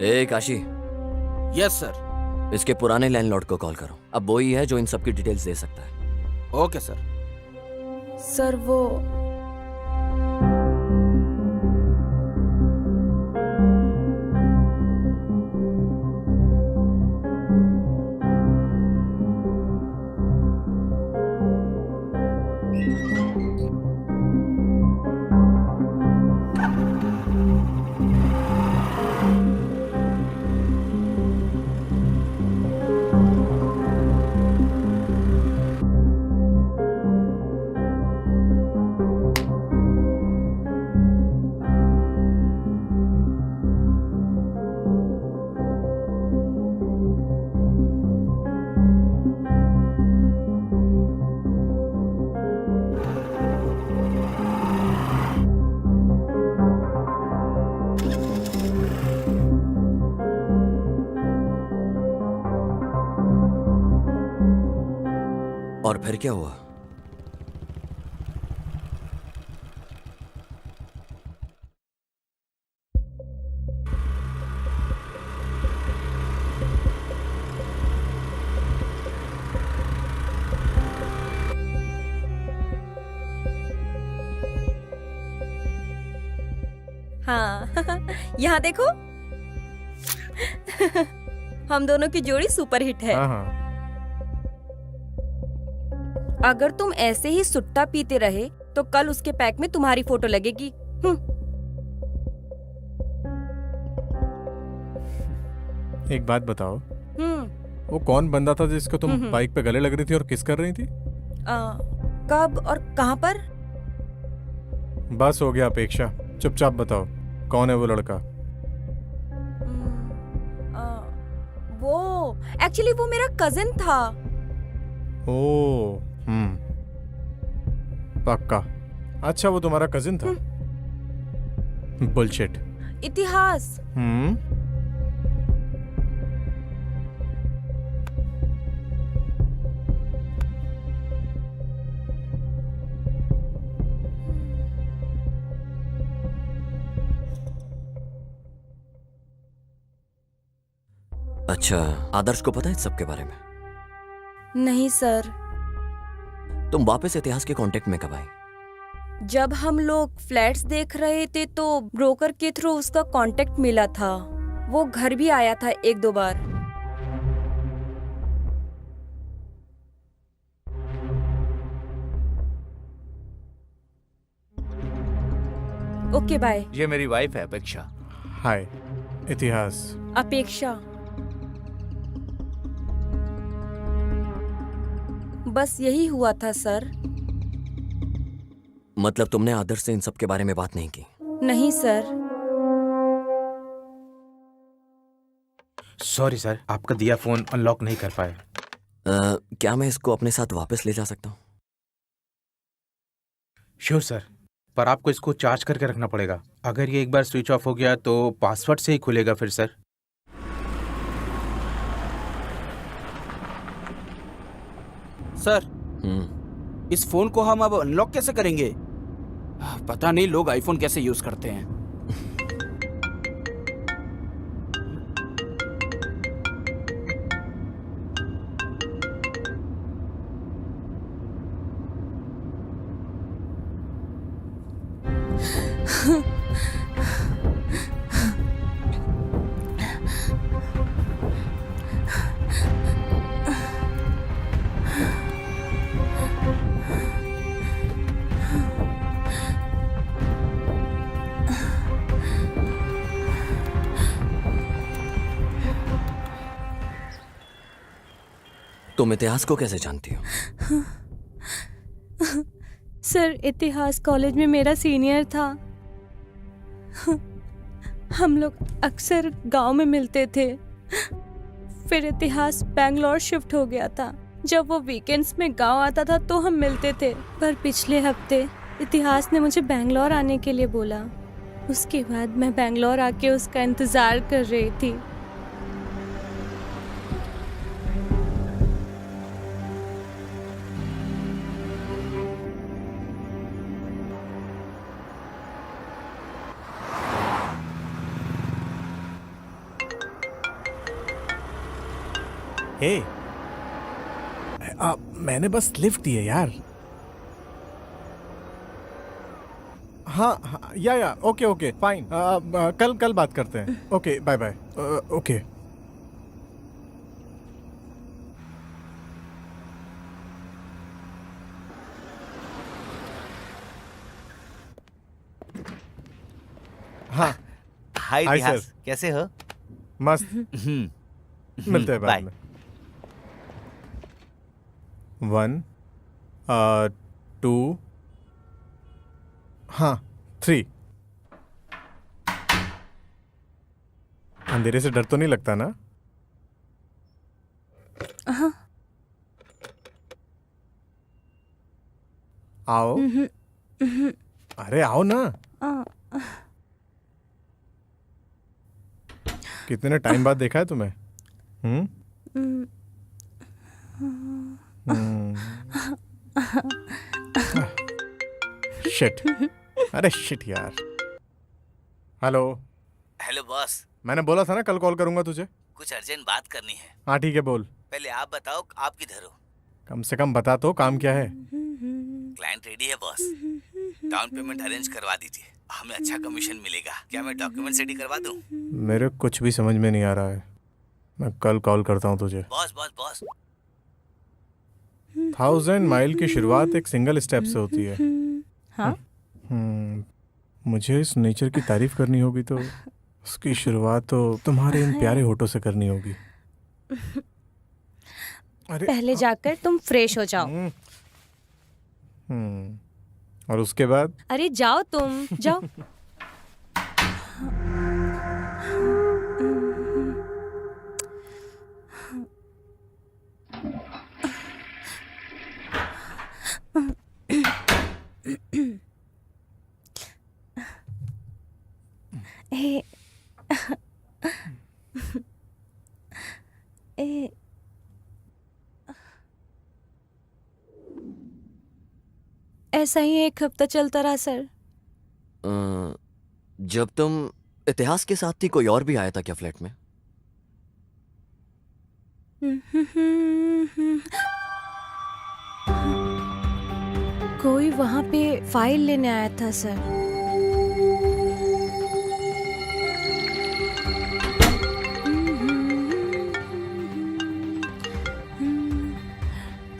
ए काशी। Yes sir. इसके पुराने लैंडलॉर्ड को कॉल करो, अब वो ही है जो इन सब की डिटेल्स दे सकता है। Okay sir. सर वो और फिर क्या हुआ? हाँ यहाँ देखो हम दोनों की जोड़ी सुपर हिट है। हाँ हाँ। अगर तुम ऐसे ही सुट्टा पीते रहे तो कल उसके पैक में तुम्हारी फोटो लगेगी। एक बात बताओ, वो कौन बंदा था जिसको तुम बाइक पे गले लग रही थी और किस कर रही थी? कब और कहाँ पर? बस हो गया अपेक्षा, चुपचाप बताओ कौन है वो लड़का? वो एक्चुअली वो मेरा कजिन था। ओ पक्का। अच्छा वो तुम्हारा कजिन था? बुलशिट। इतिहास। अच्छा, आदर्श को पता है सबके बारे में? नहीं सर। तुम वापस इतिहास के कांटेक्ट में कब आई? जब हम लोग फ्लैट्स देख रहे थे तो ब्रोकर के थ्रू उसका कांटेक्ट मिला था। वो घर भी आया था एक दो बार। Okay bye. ये मेरी वाइफ है अपेक्षा। हाय इतिहास। अपेक्षा। बस यही हुआ था सर। मतलब तुमने आदर्श से इन सब के बारे में बात नहीं की? नहीं सर। सॉरी सर, आपका दिया फोन अनलॉक नहीं कर पाए। क्या मैं इसको अपने साथ वापस ले जा सकता हूँ? श्योर सर, पर आपको इसको चार्ज करके रखना पड़ेगा। अगर ये एक बार स्विच ऑफ हो गया तो पासवर्ड से ही खुलेगा फिर सर। सर इस फोन को हम अब अनलॉक कैसे करेंगे? पता नहीं लोग आईफोन कैसे यूज करते हैं। तुम इतिहास को कैसे जानती हो? सर इतिहास कॉलेज में मेरा सीनियर था। हम लोग अक्सर गांव में मिलते थे। फिर इतिहास बैंगलोर शिफ्ट हो गया था। जब वो वीकेंड्स में गांव आता था तो हम मिलते थे। पर पिछले हफ्ते इतिहास ने मुझे बैंगलोर आने के लिए बोला। उसके बाद मैं बैंगलोर आके उसका इंतजार कर रही थी। हे मैंने बस लिफ्ट दी है यार। हाँ या ओके ओके फाइन। कल बात करते हैं। Okay bye bye. ओके हाँ हाय हाय इतिहास, सर। कैसे हो? मस्त। मिलते हैं बाद बाय। में। 1 2 हाँ 3। अंधेरे से डर तो नहीं लगता ना? हाँ। आओ। अरे आओ ना। कितने टाइम बाद देखा है तुम्हें? शिट, अरे शिट यार। हेलो। Hello boss. मैंने बोला था ना कल कॉल करूंगा तुझे। कुछ अर्जेंट बात करनी है। हाँ ठीक है, बोल। पहले आप बताओ, आप किधर हो? कम से कम बता तो, काम क्या है? क्लाइंट रेडी है बॉस। डाउन पेमेंट अरेंज करवा दीजिए, हमें अच्छा कमीशन मिलेगा। क्या मैं डॉक्यूमेंट रेडी करवा दूं? मेरे कुछ भी समझ में नहीं आ रहा है। मैं कल कॉल करता हूँ तुझे। बॉस बॉस बॉस 1000 माइल की शुरुआत एक सिंगल स्टेप से होती है। हाँ? मुझे इस नेचर की तारीफ करनी होगी तो उसकी शुरुआत तो तुम्हारे इन प्यारे होठों से करनी होगी। पहले जाकर तुम फ्रेश हो जाओ। और उसके बाद? अरे जाओ तुम, जाओ। ए, ए, ऐसा ही एक हफ्ता चलता रहा सर। जब तुम इतिहास के साथ थी, कोई और भी आया था क्या फ्लैट में? कोई वहाँ पे फाइल लेने आया था सर।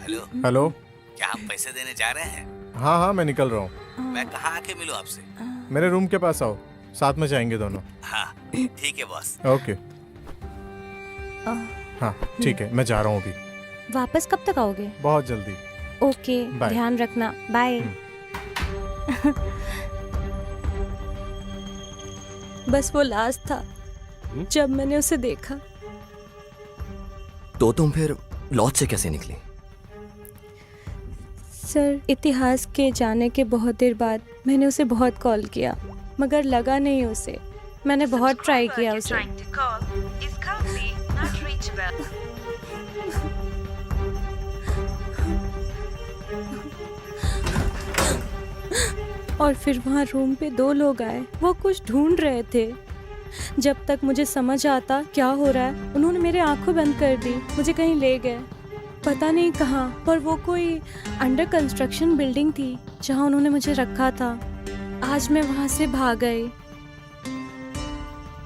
हेलो। हेलो। क्या आप पैसे देने जा रहे हैं? हाँ हाँ, मैं निकल रहा हूँ। मैं कहाँ आके मिलूं आपसे? मेरे रूम के पास आओ, साथ में जाएंगे दोनों। हाँ ठीक है बॉस। ओके। हाँ ठीक है, मैं जा रहा हूँ अभी। वापस कब तक आओगे? बहुत जल्दी। Okay, bye. ध्यान रखना। बाय। बस वो लास्ट था जब मैंने उसे देखा। तो तुम फिर लॉज से कैसे निकली? सर, इतिहास के जाने के बहुत देर बाद मैंने उसे बहुत कॉल किया, मगर लगा नहीं उसे। मैंने बहुत ट्राई किया उसे। और फिर वहाँ रूम पे 2 लोग आए। वो कुछ ढूंढ रहे थे। जब तक मुझे समझ आता क्या हो रहा है, उन्होंने मेरे आंखें बंद कर दी। मुझे कहीं ले गए, पता नहीं कहाँ, पर वो कोई अंडर कंस्ट्रक्शन बिल्डिंग थी जहाँ उन्होंने मुझे रखा था। आज मैं वहाँ से भाग गई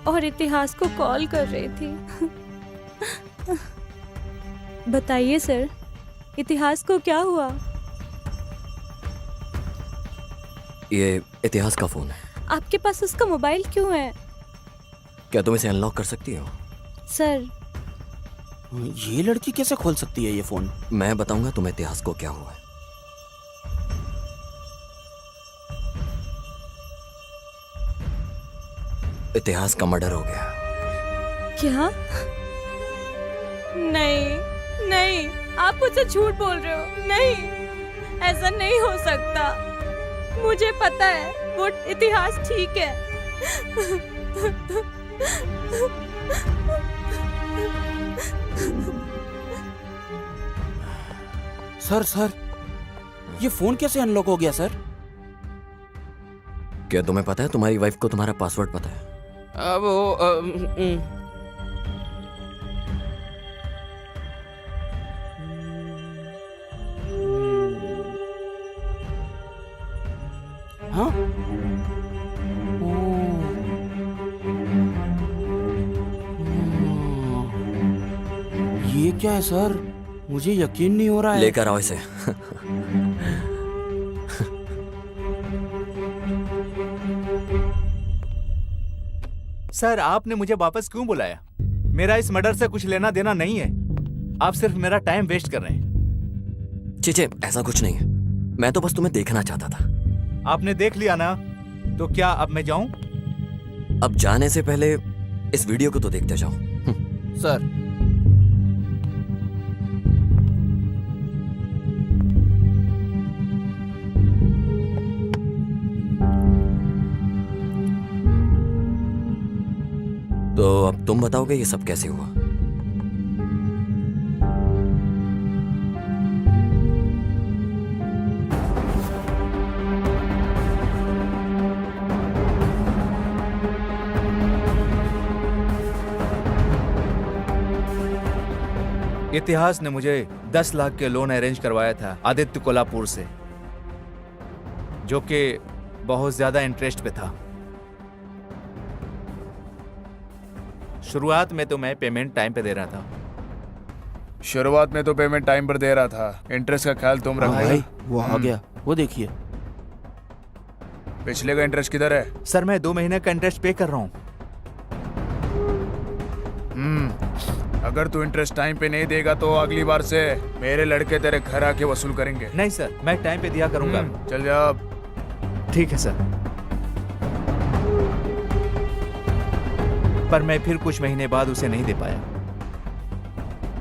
और इतिहास को कॉल कर रही थी। बताइए सर, इतिहास को क्या हुआ? ये इतिहास का फोन है। आपके पास उसका मोबाइल क्यों है? क्या तुम इसे अनलॉक कर सकती हो? सर, ये लड़की कैसे खोल सकती है ये फोन? मैं बताऊंगा तुम्हें इतिहास को क्या हुआ है। इतिहास का मर्डर हो गया। क्या? नहीं नहीं, आप मुझसे झूठ बोल रहे हो। नहीं, ऐसा नहीं हो सकता। मुझे पता है वो इतिहास ठीक है। सर, ये फोन कैसे अनलॉक हो गया सर? क्या तुम्हें पता है, तुम्हारी वाइफ को तुम्हारा पासवर्ड पता है? हाँ? ये क्या है सर? मुझे यकीन नहीं हो रहा है। लेकर आओ इसे। सर, आपने मुझे वापस क्यों बुलाया? मेरा इस मर्डर से कुछ लेना देना नहीं है। आप सिर्फ मेरा टाइम वेस्ट कर रहे हैं। चीचे, ऐसा कुछ नहीं है। मैं तो बस तुम्हें देखना चाहता था। आपने देख लिया ना, तो क्या अब मैं जाऊं? अब जाने से पहले इस वीडियो को तो देखते जाओ। सर, तो अब तुम बताओगे ये सब कैसे हुआ? इतिहास ने मुझे 10 लाख के लोन अरेंज करवाया था आदित्य कोल्हापुर से, जो कि बहुत ज्यादा इंटरेस्ट पे था। शुरुआत में तो मैं पेमेंट टाइम पे दे रहा था। शुरुआत में तो पेमेंट टाइम पर दे रहा था, इंटरेस्ट का ख्याल तुम रखो। भाई वो आ गया, वो देखिए। पिछले का इंटरेस्ट किधर है? सर मैं 2 महीने का इंटरेस्ट पे कर रहा हूँ। अगर तू इंटरेस्ट टाइम पे नहीं देगा तो अगली बार से मेरे लड़के तेरे घर आके वसूल करेंगे। नहीं सर, मैं टाइम पे दिया करूंगा। चल जा। ठीक है सर। पर मैं फिर कुछ महीने बाद उसे नहीं दे पाया,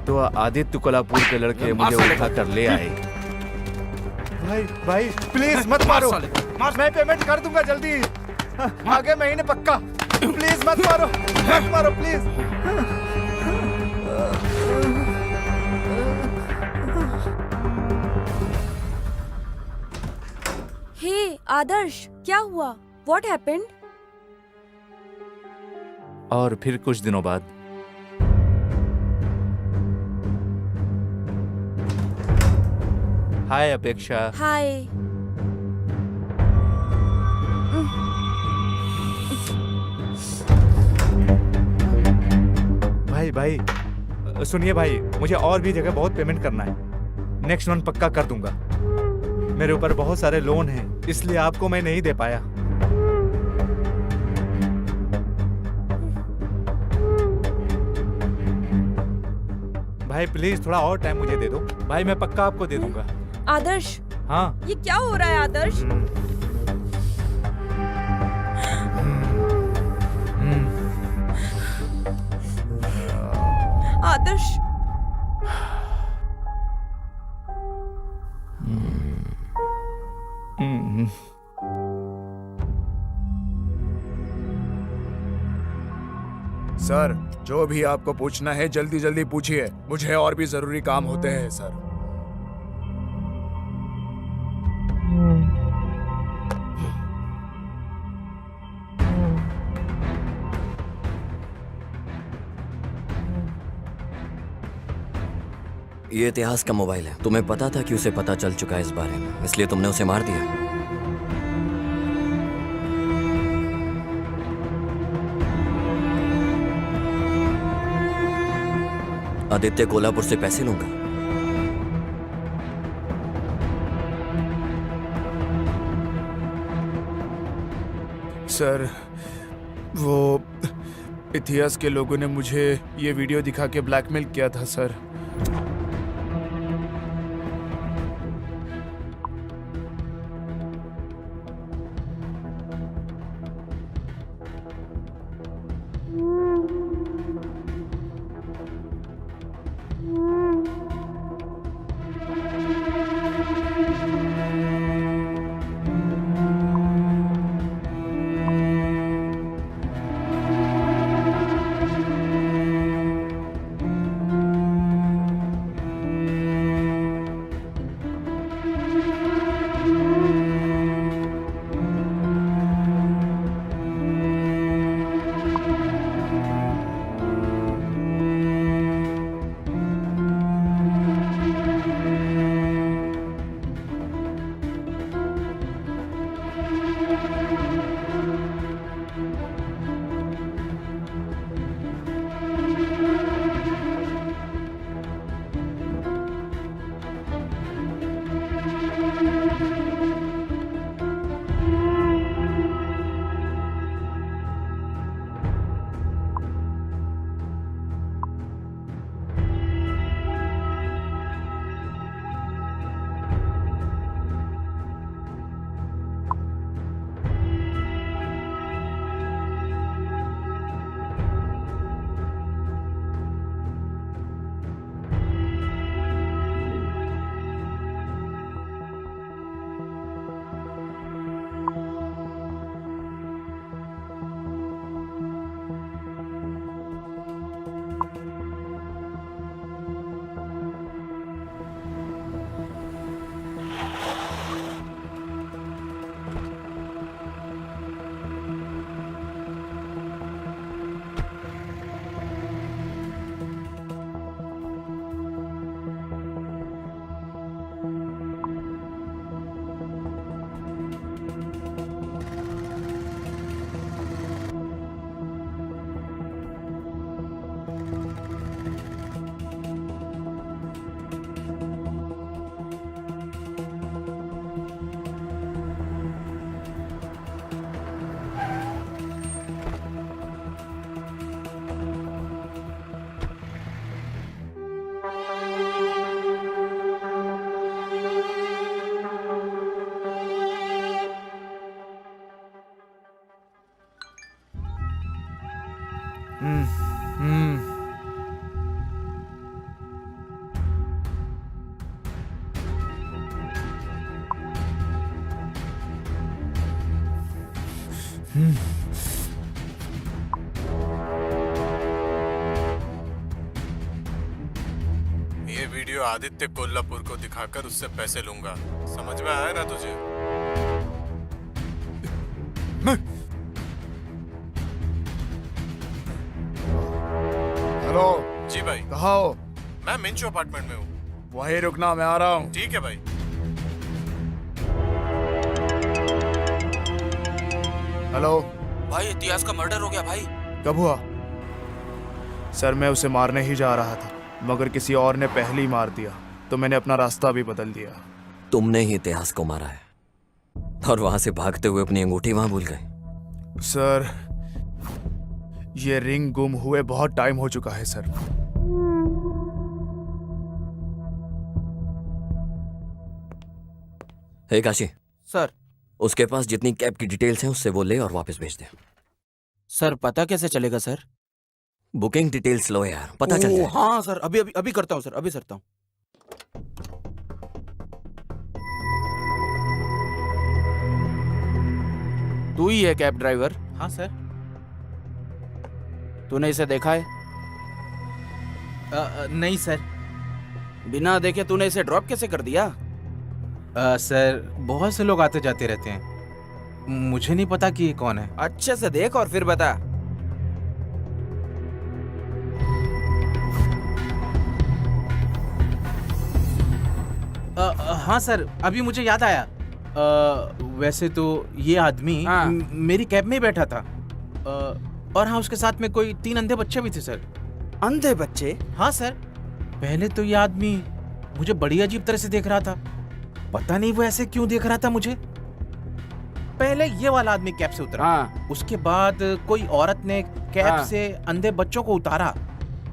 तो आदित्य कोल्हापुर के लड़के मुझे उठा कर ले आए। भाई भाई प्लीज मत मारो, मैं पेमेंट कर दूंगा जल्दी, आगे महीने पक्का। प्लीज मत मारो प्लीज। हे आदर्श, क्या हुआ? What happened? और फिर कुछ दिनों बाद हाय अपेक्षा। हाय। भाई सुनिए भाई, मुझे और भी जगह बहुत पेमेंट करना है। नेक्स्ट मंथ पक्का कर दूंगा। मेरे ऊपर बहुत सारे लोन हैं, इसलिए आपको मैं नहीं दे पाया। भाई प्लीज थोड़ा और टाइम मुझे दे दो भाई, मैं पक्का आपको दे दूंगा। आदर्श, हाँ ये क्या हो रहा है आदर्श? आदर्श, सर जो भी आपको पूछना है जल्दी जल्दी पूछिए, मुझे और भी जरूरी काम होते हैं सर। ये इतिहास का मोबाइल है। तुम्हें पता था कि उसे पता चल चुका है इस बारे में, इसलिए तुमने उसे मार दिया। आदित्य कोल्हापुर से पैसे लूंगा। सर वो इतिहास के लोगों ने मुझे ये वीडियो दिखा के ब्लैकमेल किया था सर। ये वीडियो आदित्य कोल्हापुर को दिखाकर उससे पैसे लूंगा, समझ में आया ना तुझे? हेलो जी भाई। कहाँ हो? मैं मिंचो अपार्टमेंट में हूँ। वहीं रुकना, मैं आ रहा हूँ। ठीक है भाई। हेलो भाई इतिहास का मर्डर हो गया भाई। कब हुआ? सर मैं उसे मारने ही जा रहा था, मगर किसी और ने पहले ही मार दिया, तो मैंने अपना रास्ता भी बदल दिया। तुमने ही इतिहास को मारा है और वहां से भागते हुए अपनी अंगूठी वहां भूल गए। सर ये रिंग गुम हुए बहुत टाइम हो चुका है सर। हे काशी, सर उसके पास जितनी कैब की डिटेल्स हैं उससे वो ले और वापस भेज दे। सर पता कैसे चलेगा सर? बुकिंग डिटेल्स लो यार, पता चल जाए। हाँ सर, अभी अभी अभी करता हूँ सर, अभी करता हूँ। तू ही है कैब ड्राइवर? हाँ सर। तूने इसे देखा है? नहीं सर। बिना देखे तूने इसे ड्रॉप कैसे कर दिया? सर बहुत से लोग आते जाते रहते हैं, मुझे नहीं पता कि ये कौन है। अच्छे से देख और फिर बता। हाँ सर, अभी मुझे याद आया। वैसे तो ये आदमी हाँ। मेरी कैब में ही बैठा था। और हाँ, उसके साथ में कोई 3 अंधे बच्चे भी थे सर। अंधे बच्चे? हाँ सर। पहले तो ये आदमी मुझे बड़ी अजीब तरह से देख रहा था, पता नहीं वो ऐसे क्यों देख रहा था मुझे। पहले ये वाला आदमी कैब से उतरा। हाँ। उसके बाद कोई औरत ने कैब हाँ। से अंधे बच्चों को उतारा।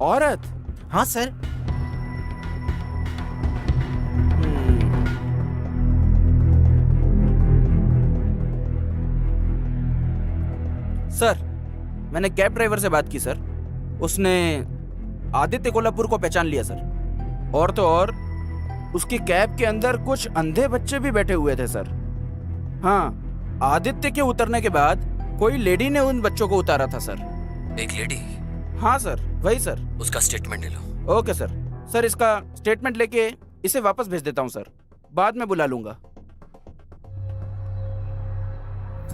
औरत? हाँ सर। सर मैंने कैब ड्राइवर से बात की सर, उसने आदित्य कोल्हापुर को पहचान लिया सर। और तो और उसकी कैब के अंदर कुछ अंधे बच्चे भी बैठे हुए थे सर। हाँ, आदित्य के उतरने के बाद कोई लेडी ने उन बच्चों को उतारा था सर। एक लेडी? हाँ सर, वही सर। उसका स्टेटमेंट ले लो। Okay sir. सर इसका स्टेटमेंट लेके इसे वापस भेज देता हूँ सर, बाद में बुला लूंगा।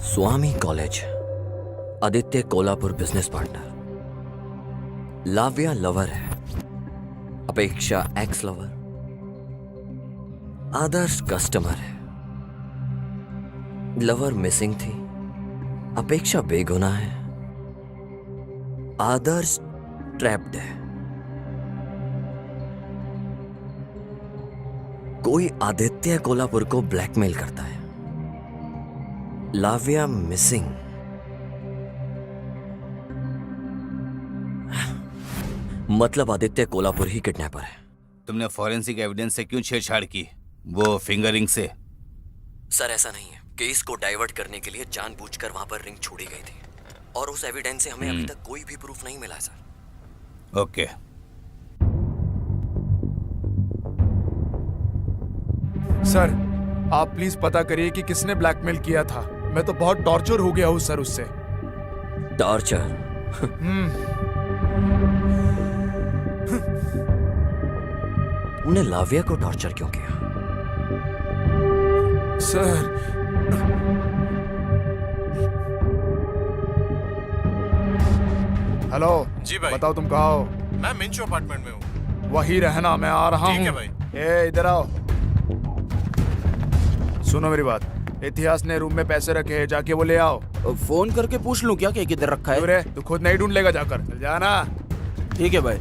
Swami college, Aditya Kolhapur business partner, Lavya lover है, Apeksha ex lover, Adarsh customer है, लवर मिसिंग थी, अपेक्षा बेगुनाह है, आदर्श ट्रैप्ड है, कोई आदित्य कोल्हापुर को ब्लैकमेल करता है, लाव्या मिसिंग, मतलब आदित्य कोल्हापुर ही किडनैपर है। तुमने फॉरेंसिक एविडेंस से क्यों छेड़छाड़ की? वो फिंगरिंग से? सर ऐसा नहीं है, केस को डाइवर्ट करने के लिए जानबूझकर वहां पर रिंग छोड़ी गई थी और उस एविडेंस से हमें अभी तक कोई भी प्रूफ नहीं मिला सर। ओके। सर आप प्लीज पता करिए कि किसने ब्लैकमेल किया था। मैं तो बहुत टॉर्चर हो गया हूँ सर उससे। टॉर्चर? तुमने लाव्या को टॉर्चर क्यों किया? सर हेलो जी भाई। बताओ तुम कहाँ हो? मैं मिंचो अपार्टमेंट में हूँ। वही रहना, मैं आ रहा हूँ। ठीक है भाई। ए इधर आओ, सुनो मेरी बात। इतिहास ने रूम में पैसे रखे हैं, जाके वो ले आओ। फोन करके पूछ लूं क्या कि किधर रखा है? अरे तू खुद नहीं ढूंढ लेगा, जाकर चल जाना। ठीक है भाई।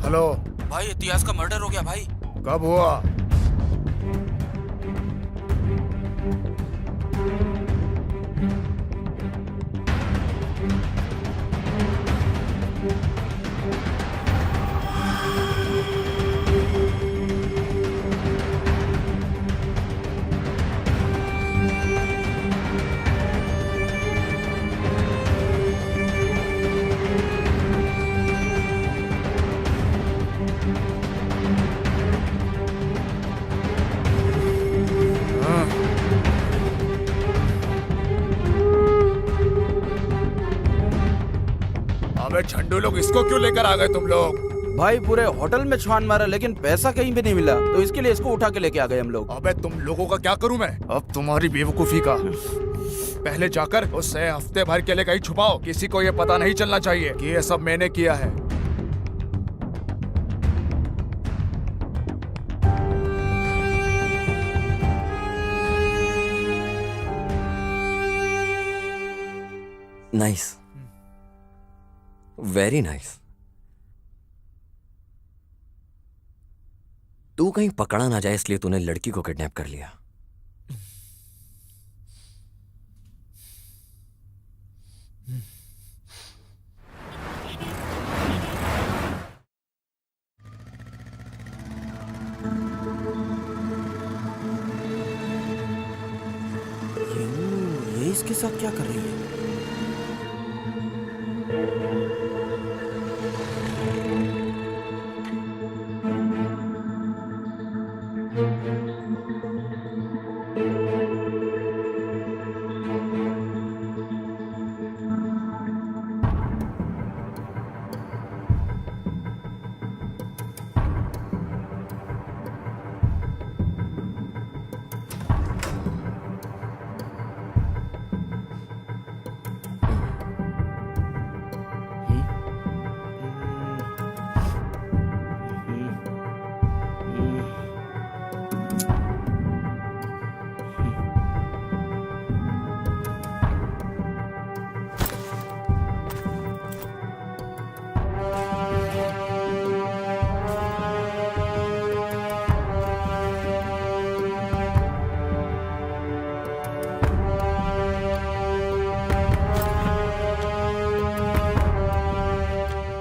हेलो भाई इतिहास का मर्डर हो गया भाई। कब हुआ? गुंडों लोग इसको क्यों लेकर आ गए तुम लोग? भाई पूरे होटल में छान मारा लेकिन पैसा कहीं भी नहीं मिला, तो इसके लिए इसको उठा के लेके आ गए हम लोग। अबे तुम लोगों का क्या करूं मैं? अब तुम्हारी बेवकूफी का। पहले जाकर उससे हफ्ते भर के लिए कहीं छुपाओ, किसी को ये पता नहीं चलना चाहिए कि ये सब मैंने किया है। Nice, very nice. तू कहीं पकड़ा ना जाए इसलिए तूने लड़की को किडनैप कर लिया। ये इसके साथ क्या कर रही है?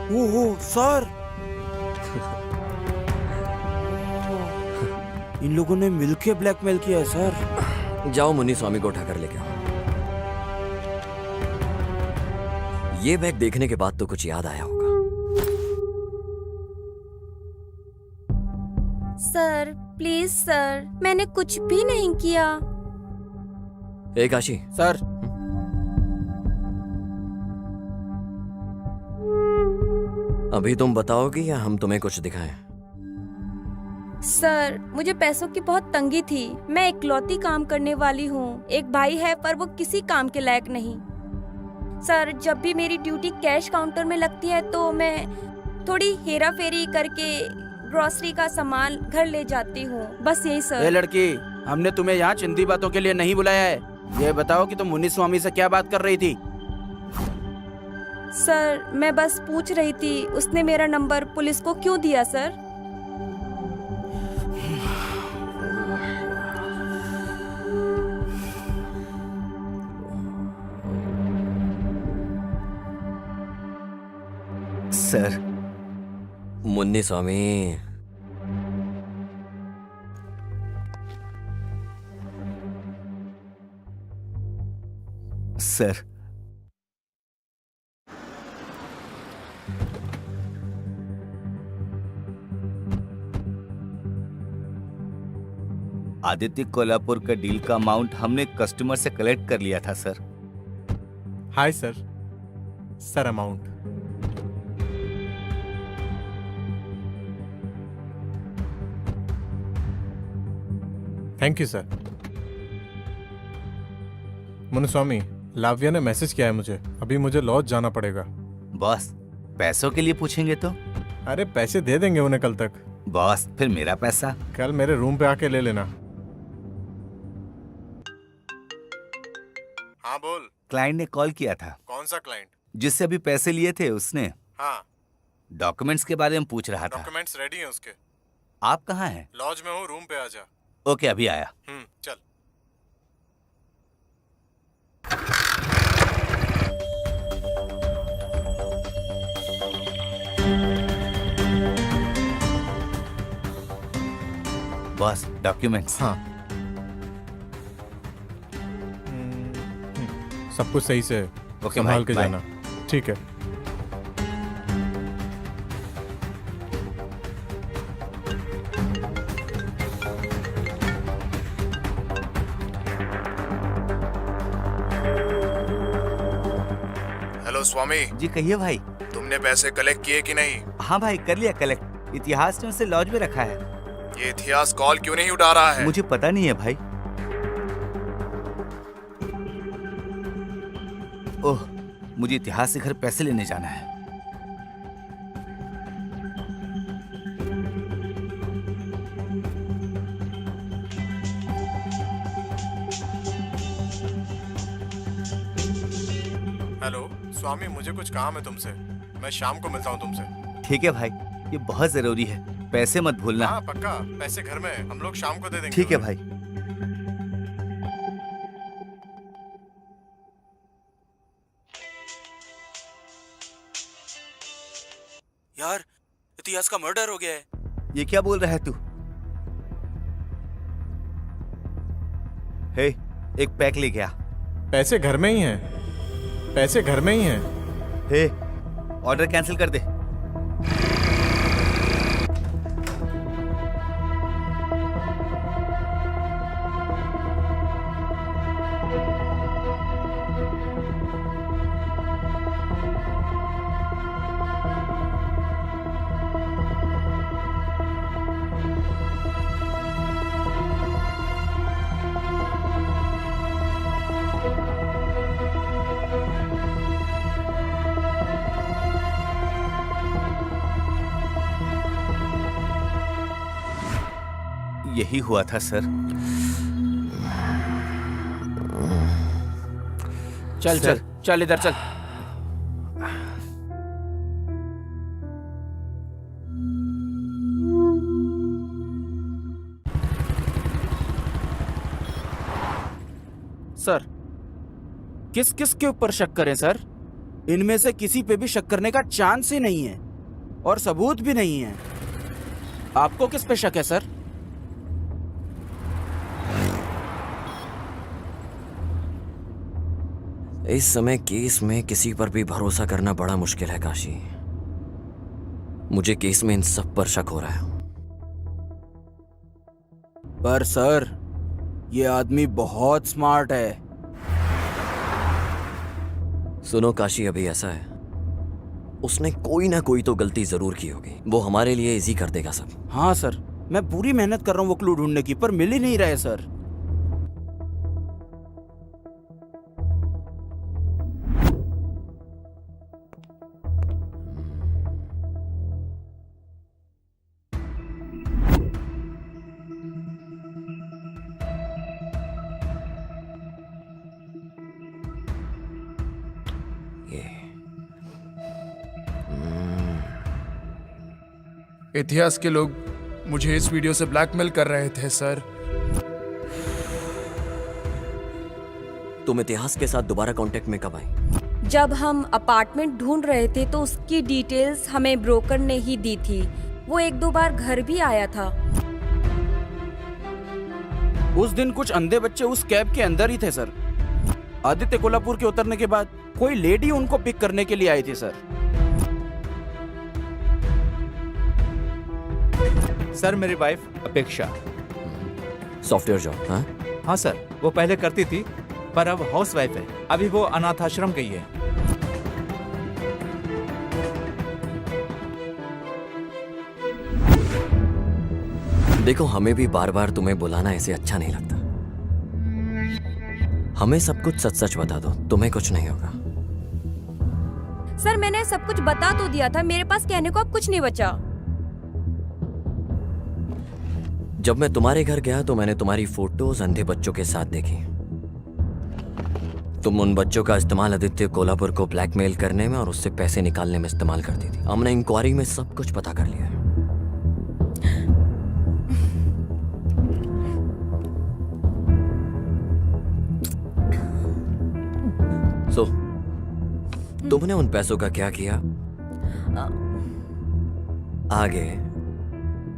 ओहो सर, इन लोगों ने मिलके ब्लैकमेल किया है सर। जाओ मुन्नी स्वामी को उठाकर लेके आओ। ये बैग देखने के बाद तो कुछ याद आया होगा। सर प्लीज सर, मैंने कुछ भी नहीं किया। ए काशी। सर अभी तुम बताओगे या हम तुम्हें कुछ दिखाएं? सर मुझे पैसों की बहुत तंगी थी। मैं इकलौती काम करने वाली हूँ। एक भाई है पर वो किसी काम के लायक नहीं। सर जब भी मेरी ड्यूटी कैश काउंटर में लगती है तो मैं थोड़ी हेरा फेरी करके ग्रोसरी का सामान घर ले जाती हूँ, बस यही सर। ए लड़की, हमने तुम्हें यहाँ चिंदी बातों के लिए नहीं बुलाया है। ये बताओ कि तुम मुन्नी स्वामी से क्या बात कर रही थी? सर मैं बस पूछ रही थी उसने मेरा नंबर पुलिस को क्यों दिया सर? सर मुन्नी स्वामी, सर आदित्य कोल्हापुर का डील का अमाउंट हमने कस्टमर से कलेक्ट कर लिया था sir. Hi sir, sir amount. Thank you sir. Munuswamy, Lavya ने मैसेज किया है मुझे, अभी मुझे लॉज जाना पड़ेगा। बॉस पैसों के लिए पूछेंगे तो? अरे पैसे दे देंगे उन्हें कल तक। बॉस फिर मेरा पैसा? कल मेरे रूम पे आके ले लेना। हाँ बोल। क्लाइंट ने कॉल किया था। कौन सा क्लाइंट? जिससे अभी पैसे लिए थे उसने। हाँ। डॉक्यूमेंट्स के बारे में पूछ रहा था। डॉक्यूमेंट्स रेडी हैं उसके। आप कहाँ हैं? लॉज में हूँ, रूम पे आ जा। ओके अभी आया। चल। Boss documents. हाँ सब कुछ सही से संभाल के जाना। ठीक है। हेलो स्वामी जी कहिए भाई। तुम तुमने पैसे कलेक्ट किए कि नहीं? हाँ भाई, कर लिया कलेक्ट। इतिहास ने उसे लॉज में रखा है। ये इतिहास कॉल क्यों नहीं उठा रहा है? मुझे पता नहीं है भाई। ओह, मुझे इतिहास से घर पैसे लेने जाना है। हेलो स्वामी, मुझे कुछ काम है तुमसे। मैं शाम को मिलता हूँ तुमसे। ठीक है भाई, ये बहुत जरूरी है। पैसे मत भूलना। हाँ पक्का, पैसे घर में हम लोग शाम को दे देंगे। ठीक है भाई। यार, इतिहास का मर्डर हो गया है। ये क्या बोल रहा है तू? हे, एक पैक ले गया। पैसे घर में ही हैं। पैसे घर में ही हैं। हे, ऑर्डर कैंसिल कर दे। यही हुआ था सर। चल चल चल, इधर चल। सर, किस किस के ऊपर शक करें सर? इनमें से किसी पे भी शक करने का चांस ही नहीं है और सबूत भी नहीं है। आपको किस पे शक है सर? इस समय केस में किसी पर भी भरोसा करना बड़ा मुश्किल है काशी। मुझे केस में इन सब पर शक हो रहा है। पर सर, ये आदमी बहुत स्मार्ट है। सुनो काशी, अभी ऐसा है, उसने कोई ना कोई तो गलती जरूर की होगी। वो हमारे लिए इजी कर देगा सब। हाँ सर, मैं पूरी मेहनत कर रहा हूँ वो क्लू ढूंढने की, पर मिल ही नहीं रहे सर। इतिहास के लोग मुझे इस वीडियो से ब्लैकमेल कर रहे थे सर। तुम इतिहास के साथ दोबारा कांटेक्ट में कब आई? जब हम अपार्टमेंट ढूंढ रहे थे तो उसकी डिटेल्स हमें ब्रोकर ने ही दी थी। वो एक दो बार घर भी आया था। उस दिन कुछ अंधे बच्चे उस कैब के अंदर ही थे सर। आदित्य कोल्हापुर के उतरने के बाद कोई लेडी उनको पिक करने के लिए आई थी सर। सर, मेरी वाइफ अपेक्षा सॉफ्टवेयर जॉब। हाँ हाँ सर, वो पहले करती थी पर अब हाउस वाइफ है। अभी वो अनाथ आश्रम गई है। देखो, हमें भी बार बार तुम्हें बुलाना ऐसे अच्छा नहीं लगता। हमें सब कुछ सच सच बता दो, तुम्हें कुछ नहीं होगा। सर, मैंने सब कुछ बता तो दिया था। मेरे पास कहने को अब कुछ नहीं बचा। जब मैं तुम्हारे घर गया तो मैंने तुम्हारी फोटोज अंधे बच्चों के साथ देखी। तुम उन बच्चों का इस्तेमाल आदित्य कोल्हापुर को ब्लैकमेल करने में और उससे पैसे निकालने में इस्तेमाल करती थी। हमने इंक्वायरी में सब कुछ पता कर लिया है। तुमने उन पैसों का क्या किया आगे,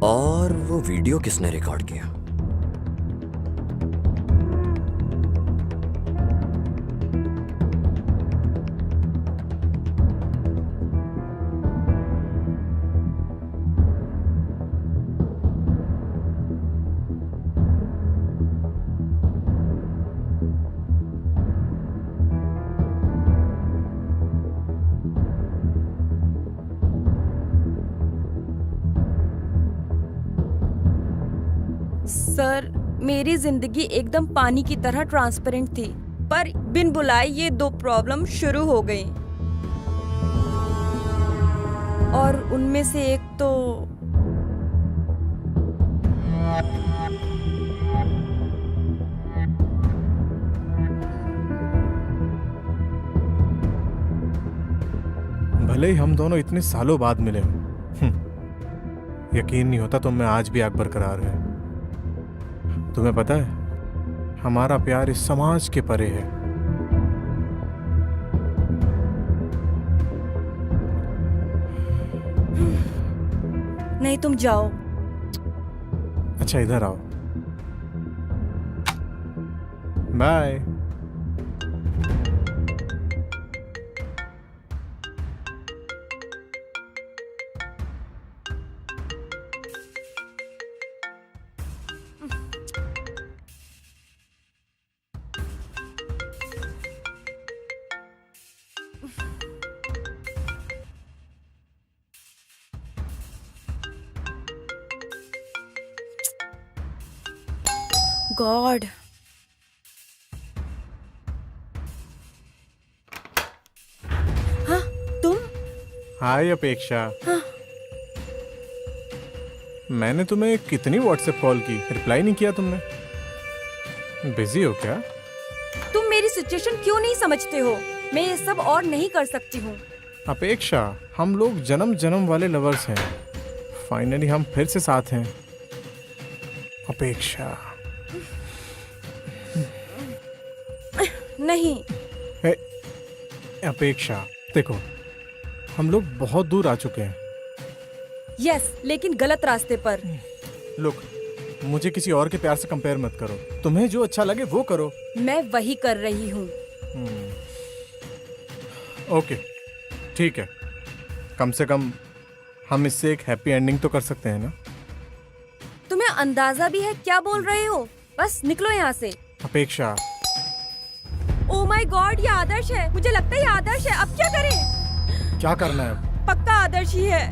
और वो वीडियो किसने रिकॉर्ड किया? सर मेरी जिंदगी एकदम पानी की तरह ट्रांसपेरेंट थी, पर बिन बुलाए ये दो प्रॉब्लम शुरू हो गई। और उनमें से एक तो भले ही हम दोनों इतने सालों बाद मिले हों, यकीन नहीं होता तुम में आज भी आग बरकरार है। तुम्हें पता है हमारा प्यार इस समाज के परे है। नहीं, तुम जाओ। अच्छा इधर आओ। बाय। गॉड। हाँ, तुम? हाय अपेक्षा। मैंने तुम्हें कितनी व्हाट्सएप कॉल की, रिप्लाई नहीं किया तुमने। बिजी हो क्या? तुम मेरी सिचुएशन क्यों नहीं समझते हो? मैं ये सब और नहीं कर सकती हूँ। अपेक्षा, हम लोग जन्म जन्म वाले लवर्स हैं। फाइनली हम फिर से साथ हैं। अपेक्षा। नहीं। अपेक्षा देखो, हम लोग बहुत दूर आ चुके हैं। यस, लेकिन गलत रास्ते पर। लुक, मुझे किसी और के प्यार से कंपेयर मत करो। तुम्हें जो अच्छा लगे वो करो। मैं वही कर रही हूँ। ओके, ठीक है। कम से कम हम इससे एक हैप्पी एंडिंग तो कर सकते हैं ना? तुम्हें अंदाजा भी है क्या बोल रहे हो? बस निकलो यहाँ से। अपेक्षा। ओह माय गॉड, ये आदर्श है। मुझे लगता है ये आदर्श है। अब क्या करें? क्या करना है अब? पक्का आदर्श ही है।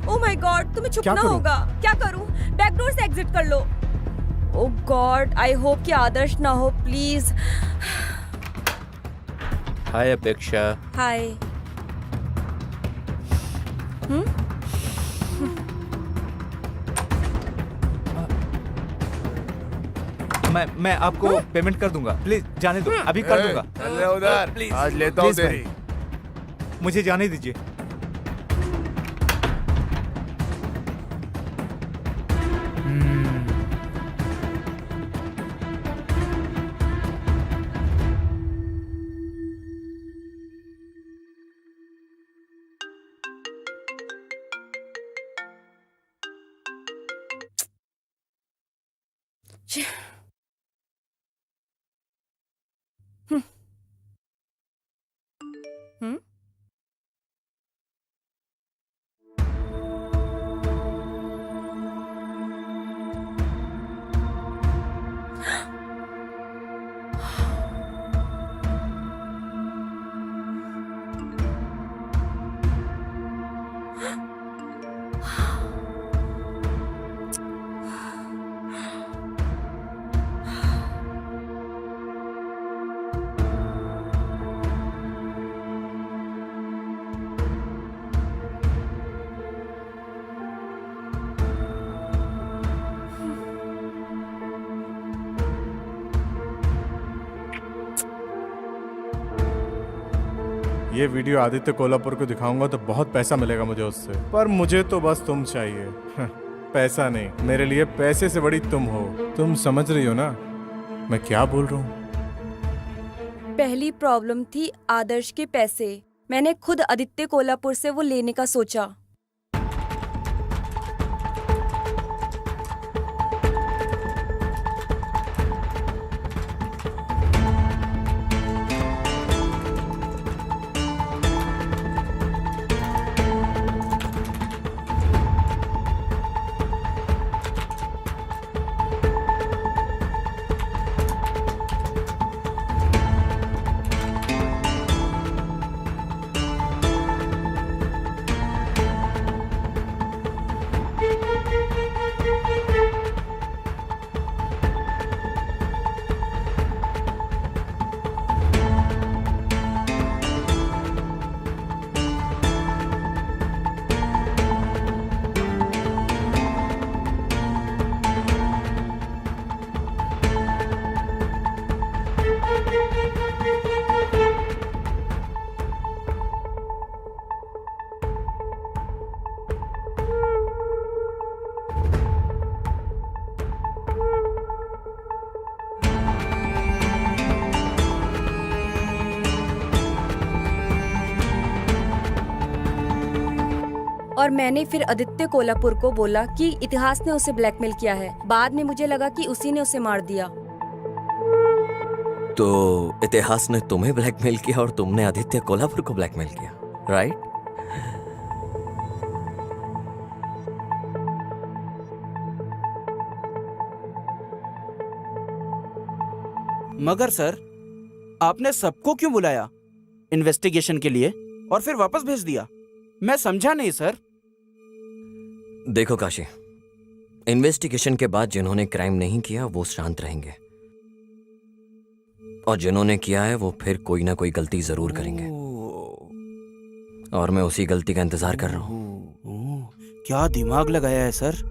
ओह माय गॉड, तुम्हें छुपना होगा। क्या करूं? बैकडोर से एग्जिट कर लो। ओह गॉड, आई होप कि आदर्श ना हो, प्लीज। हाय अपेक्षा। हाय। मैं आपको पेमेंट कर दूंगा। प्लीज जाने दो, अभी कर दूंगा। चल उधर, प्लीज आज लेता हूँ तेरी। मुझे जाने दीजिए। ये वीडियो आदित्य कोल्हापुर को दिखाऊंगा तो बहुत पैसा मिलेगा मुझे उससे, पर मुझे तो बस तुम चाहिए। पैसा नहीं, मेरे लिए पैसे से बड़ी तुम हो। तुम समझ रही हो ना मैं क्या बोल रहा हूँ? पहली प्रॉब्लम थी आदर्श के पैसे। मैंने खुद आदित्य कोल्हापुर से वो लेने का सोचा। और मैंने फिर आदित्य कोल्हापुर को बोला कि इतिहास ने उसे ब्लैकमेल किया है। बाद में मुझे लगा कि उसी ने उसे मार दिया। तो इतिहास ने तुम्हें ब्लैकमेल किया और तुमने आदित्य कोल्हापुर को ब्लैकमेल किया, राइट? मगर सर, आपने सबको क्यों बुलाया इन्वेस्टिगेशन के लिए और फिर वापस भेज दिया? मैं समझा नहीं सर। देखो काशी, इन्वेस्टिगेशन के बाद जिन्होंने क्राइम नहीं किया वो शांत रहेंगे, और जिन्होंने किया है वो फिर कोई ना कोई गलती जरूर करेंगे, और मैं उसी गलती का इंतजार कर रहा हूं। क्या दिमाग लगाया है सर।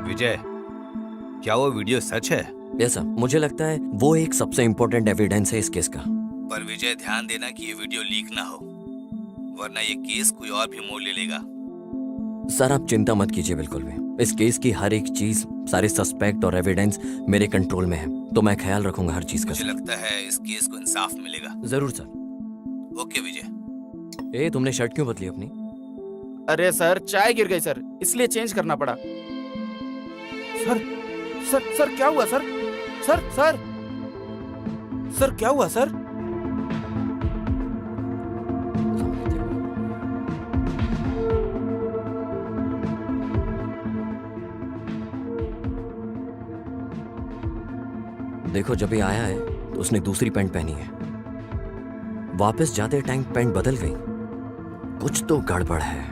विजय, क्या वो वीडियो सच है? यस सर, मुझे लगता है वो एक सबसे इंपॉर्टेंट एविडेंस है इस केस का। पर विजय, ध्यान देना कि ये वीडियो लीक ना हो, वरना ये केस कोई और भी मोड़ ले लेगा। सर आप चिंता मत कीजिए बिल्कुल भी। इस केस की हर एक चीज, सारे सस्पेक्ट और एविडेंस मेरे कंट्रोल में है, तो मैं ख्याल रखूंगा हर चीज का। मुझे लगता है इस केस को इंसाफ मिलेगा। जरूर सर। ओके विजय। ए तुमने शर्ट क्यों बदली अपनी? अरे सर, चाय गिर गई सर, इसलिए चेंज करना पड़ा। सर सर सर क्या हुआ सर? सर सर सर क्या हुआ सर? देखो, जब ये आया है तो उसने दूसरी पैंट पहनी है। वापस जाते टाइम पैंट बदल गई। कुछ तो गड़बड़ है।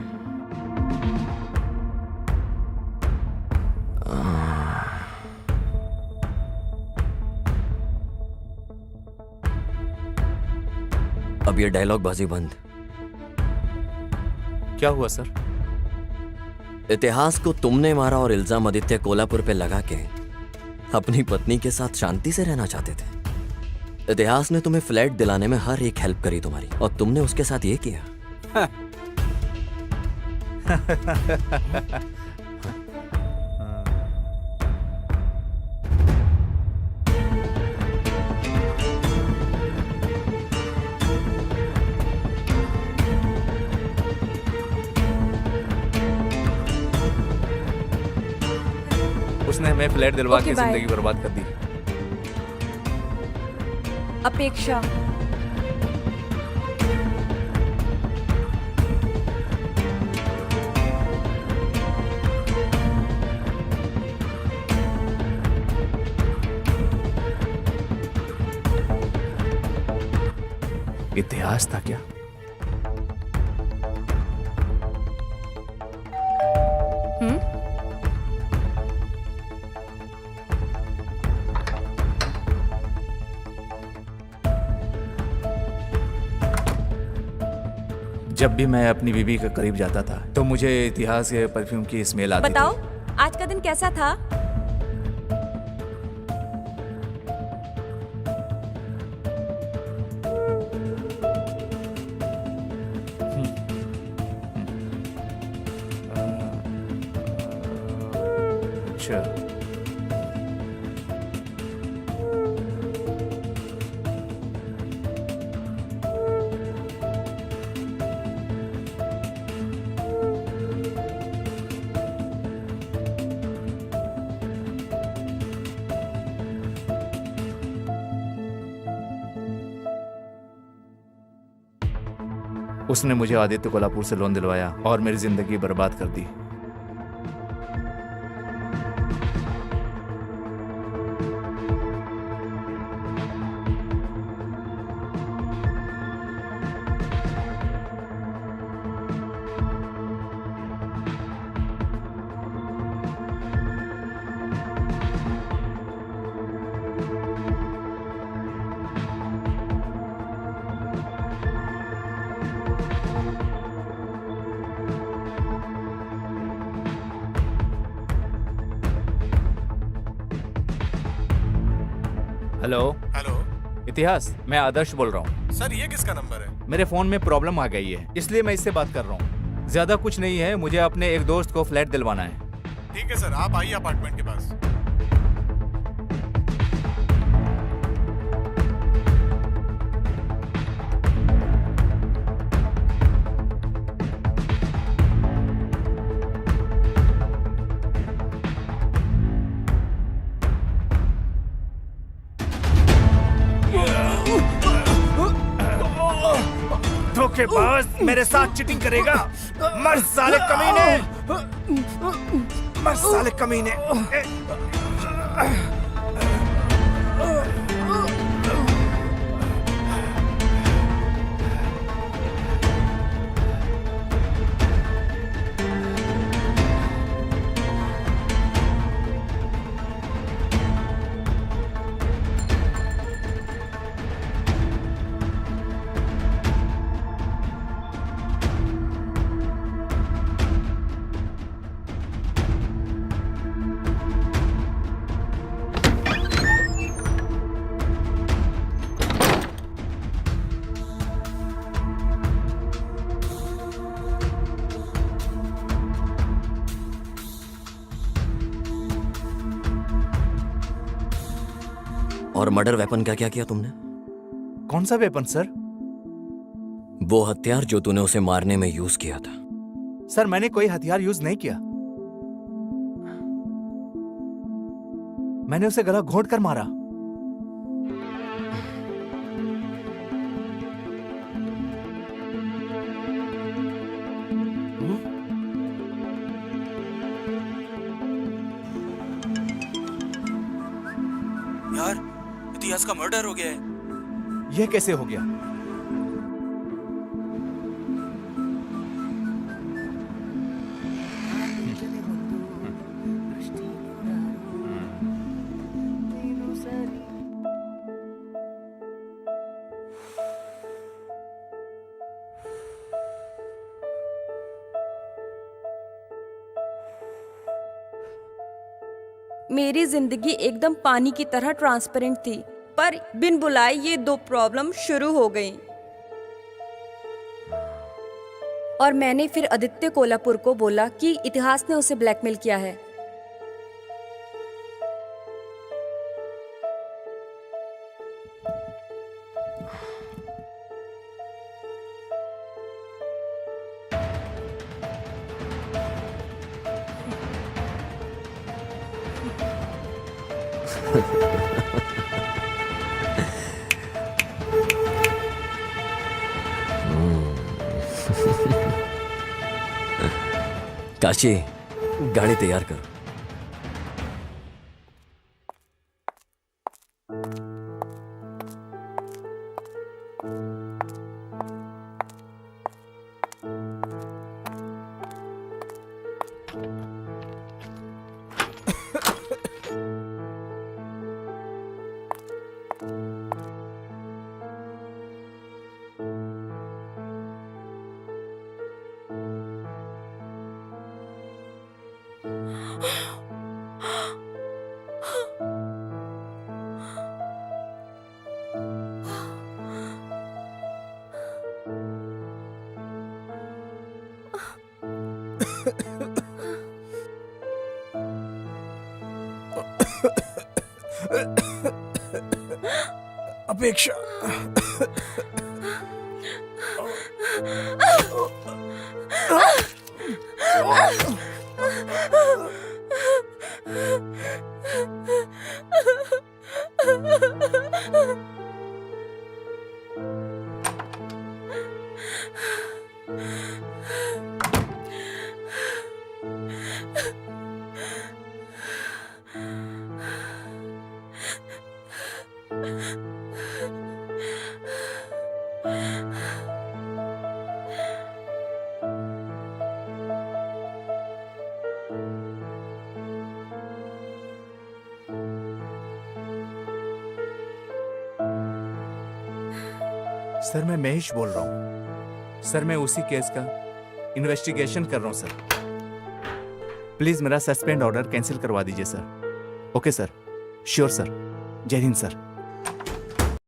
अब ये डायलॉग बाजी बंद। क्या हुआ सर? इतिहास को तुमने मारा और इल्जाम आदित्य कोल्हापुर पे लगा के अपनी पत्नी के साथ शांति से रहना चाहते थे। इतिहास ने तुम्हें फ्लैट दिलाने में हर एक हेल्प करी तुम्हारी, और तुमने उसके साथ ये किया। उसने हमें फ्लैट दिलवा Okay, के bye. जिंदगी बर्बाद कर दी। अपेक्षा, इतिहास था क्या? जब भी मैं अपनी बीवी के करीब जाता था तो मुझे इतिहास के परफ्यूम की स्मेल आती बताओ आज का दिन कैसा था? थी। अच्छा, उसने मुझे आदित्य कोल्हापुर से लोन दिलवाया और मेरी जिंदगी बर्बाद कर दी। हेलो हेलो इतिहास, मैं आदर्श बोल रहा हूँ। सर, ये किसका नंबर है? मेरे फोन में प्रॉब्लम आ गई है, इसलिए मैं इससे बात कर रहा हूँ। ज्यादा कुछ नहीं है, मुझे अपने एक दोस्त को फ्लैट दिलवाना है। ठीक है सर, आप आइए अपार्टमेंट के पास। धोखेबाज, मेरे साथ चीटिंग करेगा? मर साले कमीने, मर साले कमीने। और मर्डर वेपन का क्या किया तुमने? कौन सा वेपन सर? वो हथियार जो तूने उसे मारने में यूज किया था। सर, मैंने कोई हथियार यूज नहीं किया। मैंने उसे गला घोंट कर मारा। यार, इतिहास का मर्डर हो गया है। यह कैसे हो गया? मेरी जिंदगी एकदम पानी की तरह ट्रांसपेरेंट थी, पर बिन बुलाए ये दो प्रॉब्लम शुरू हो गई। और मैंने फिर आदित्य कोल्हापुर को बोला कि इतिहास ने उसे ब्लैकमेल किया है। काशी, गाड़ी तैयार कर। अपेक्षा। सर मैं महेश बोल रहा हूँ सर। मैं उसी केस का इन्वेस्टिगेशन कर रहा हूँ सर। प्लीज मेरा सस्पेंड ऑर्डर कैंसिल करवा दीजिए sir. Okay sir, sure sir. जय हिंद सर।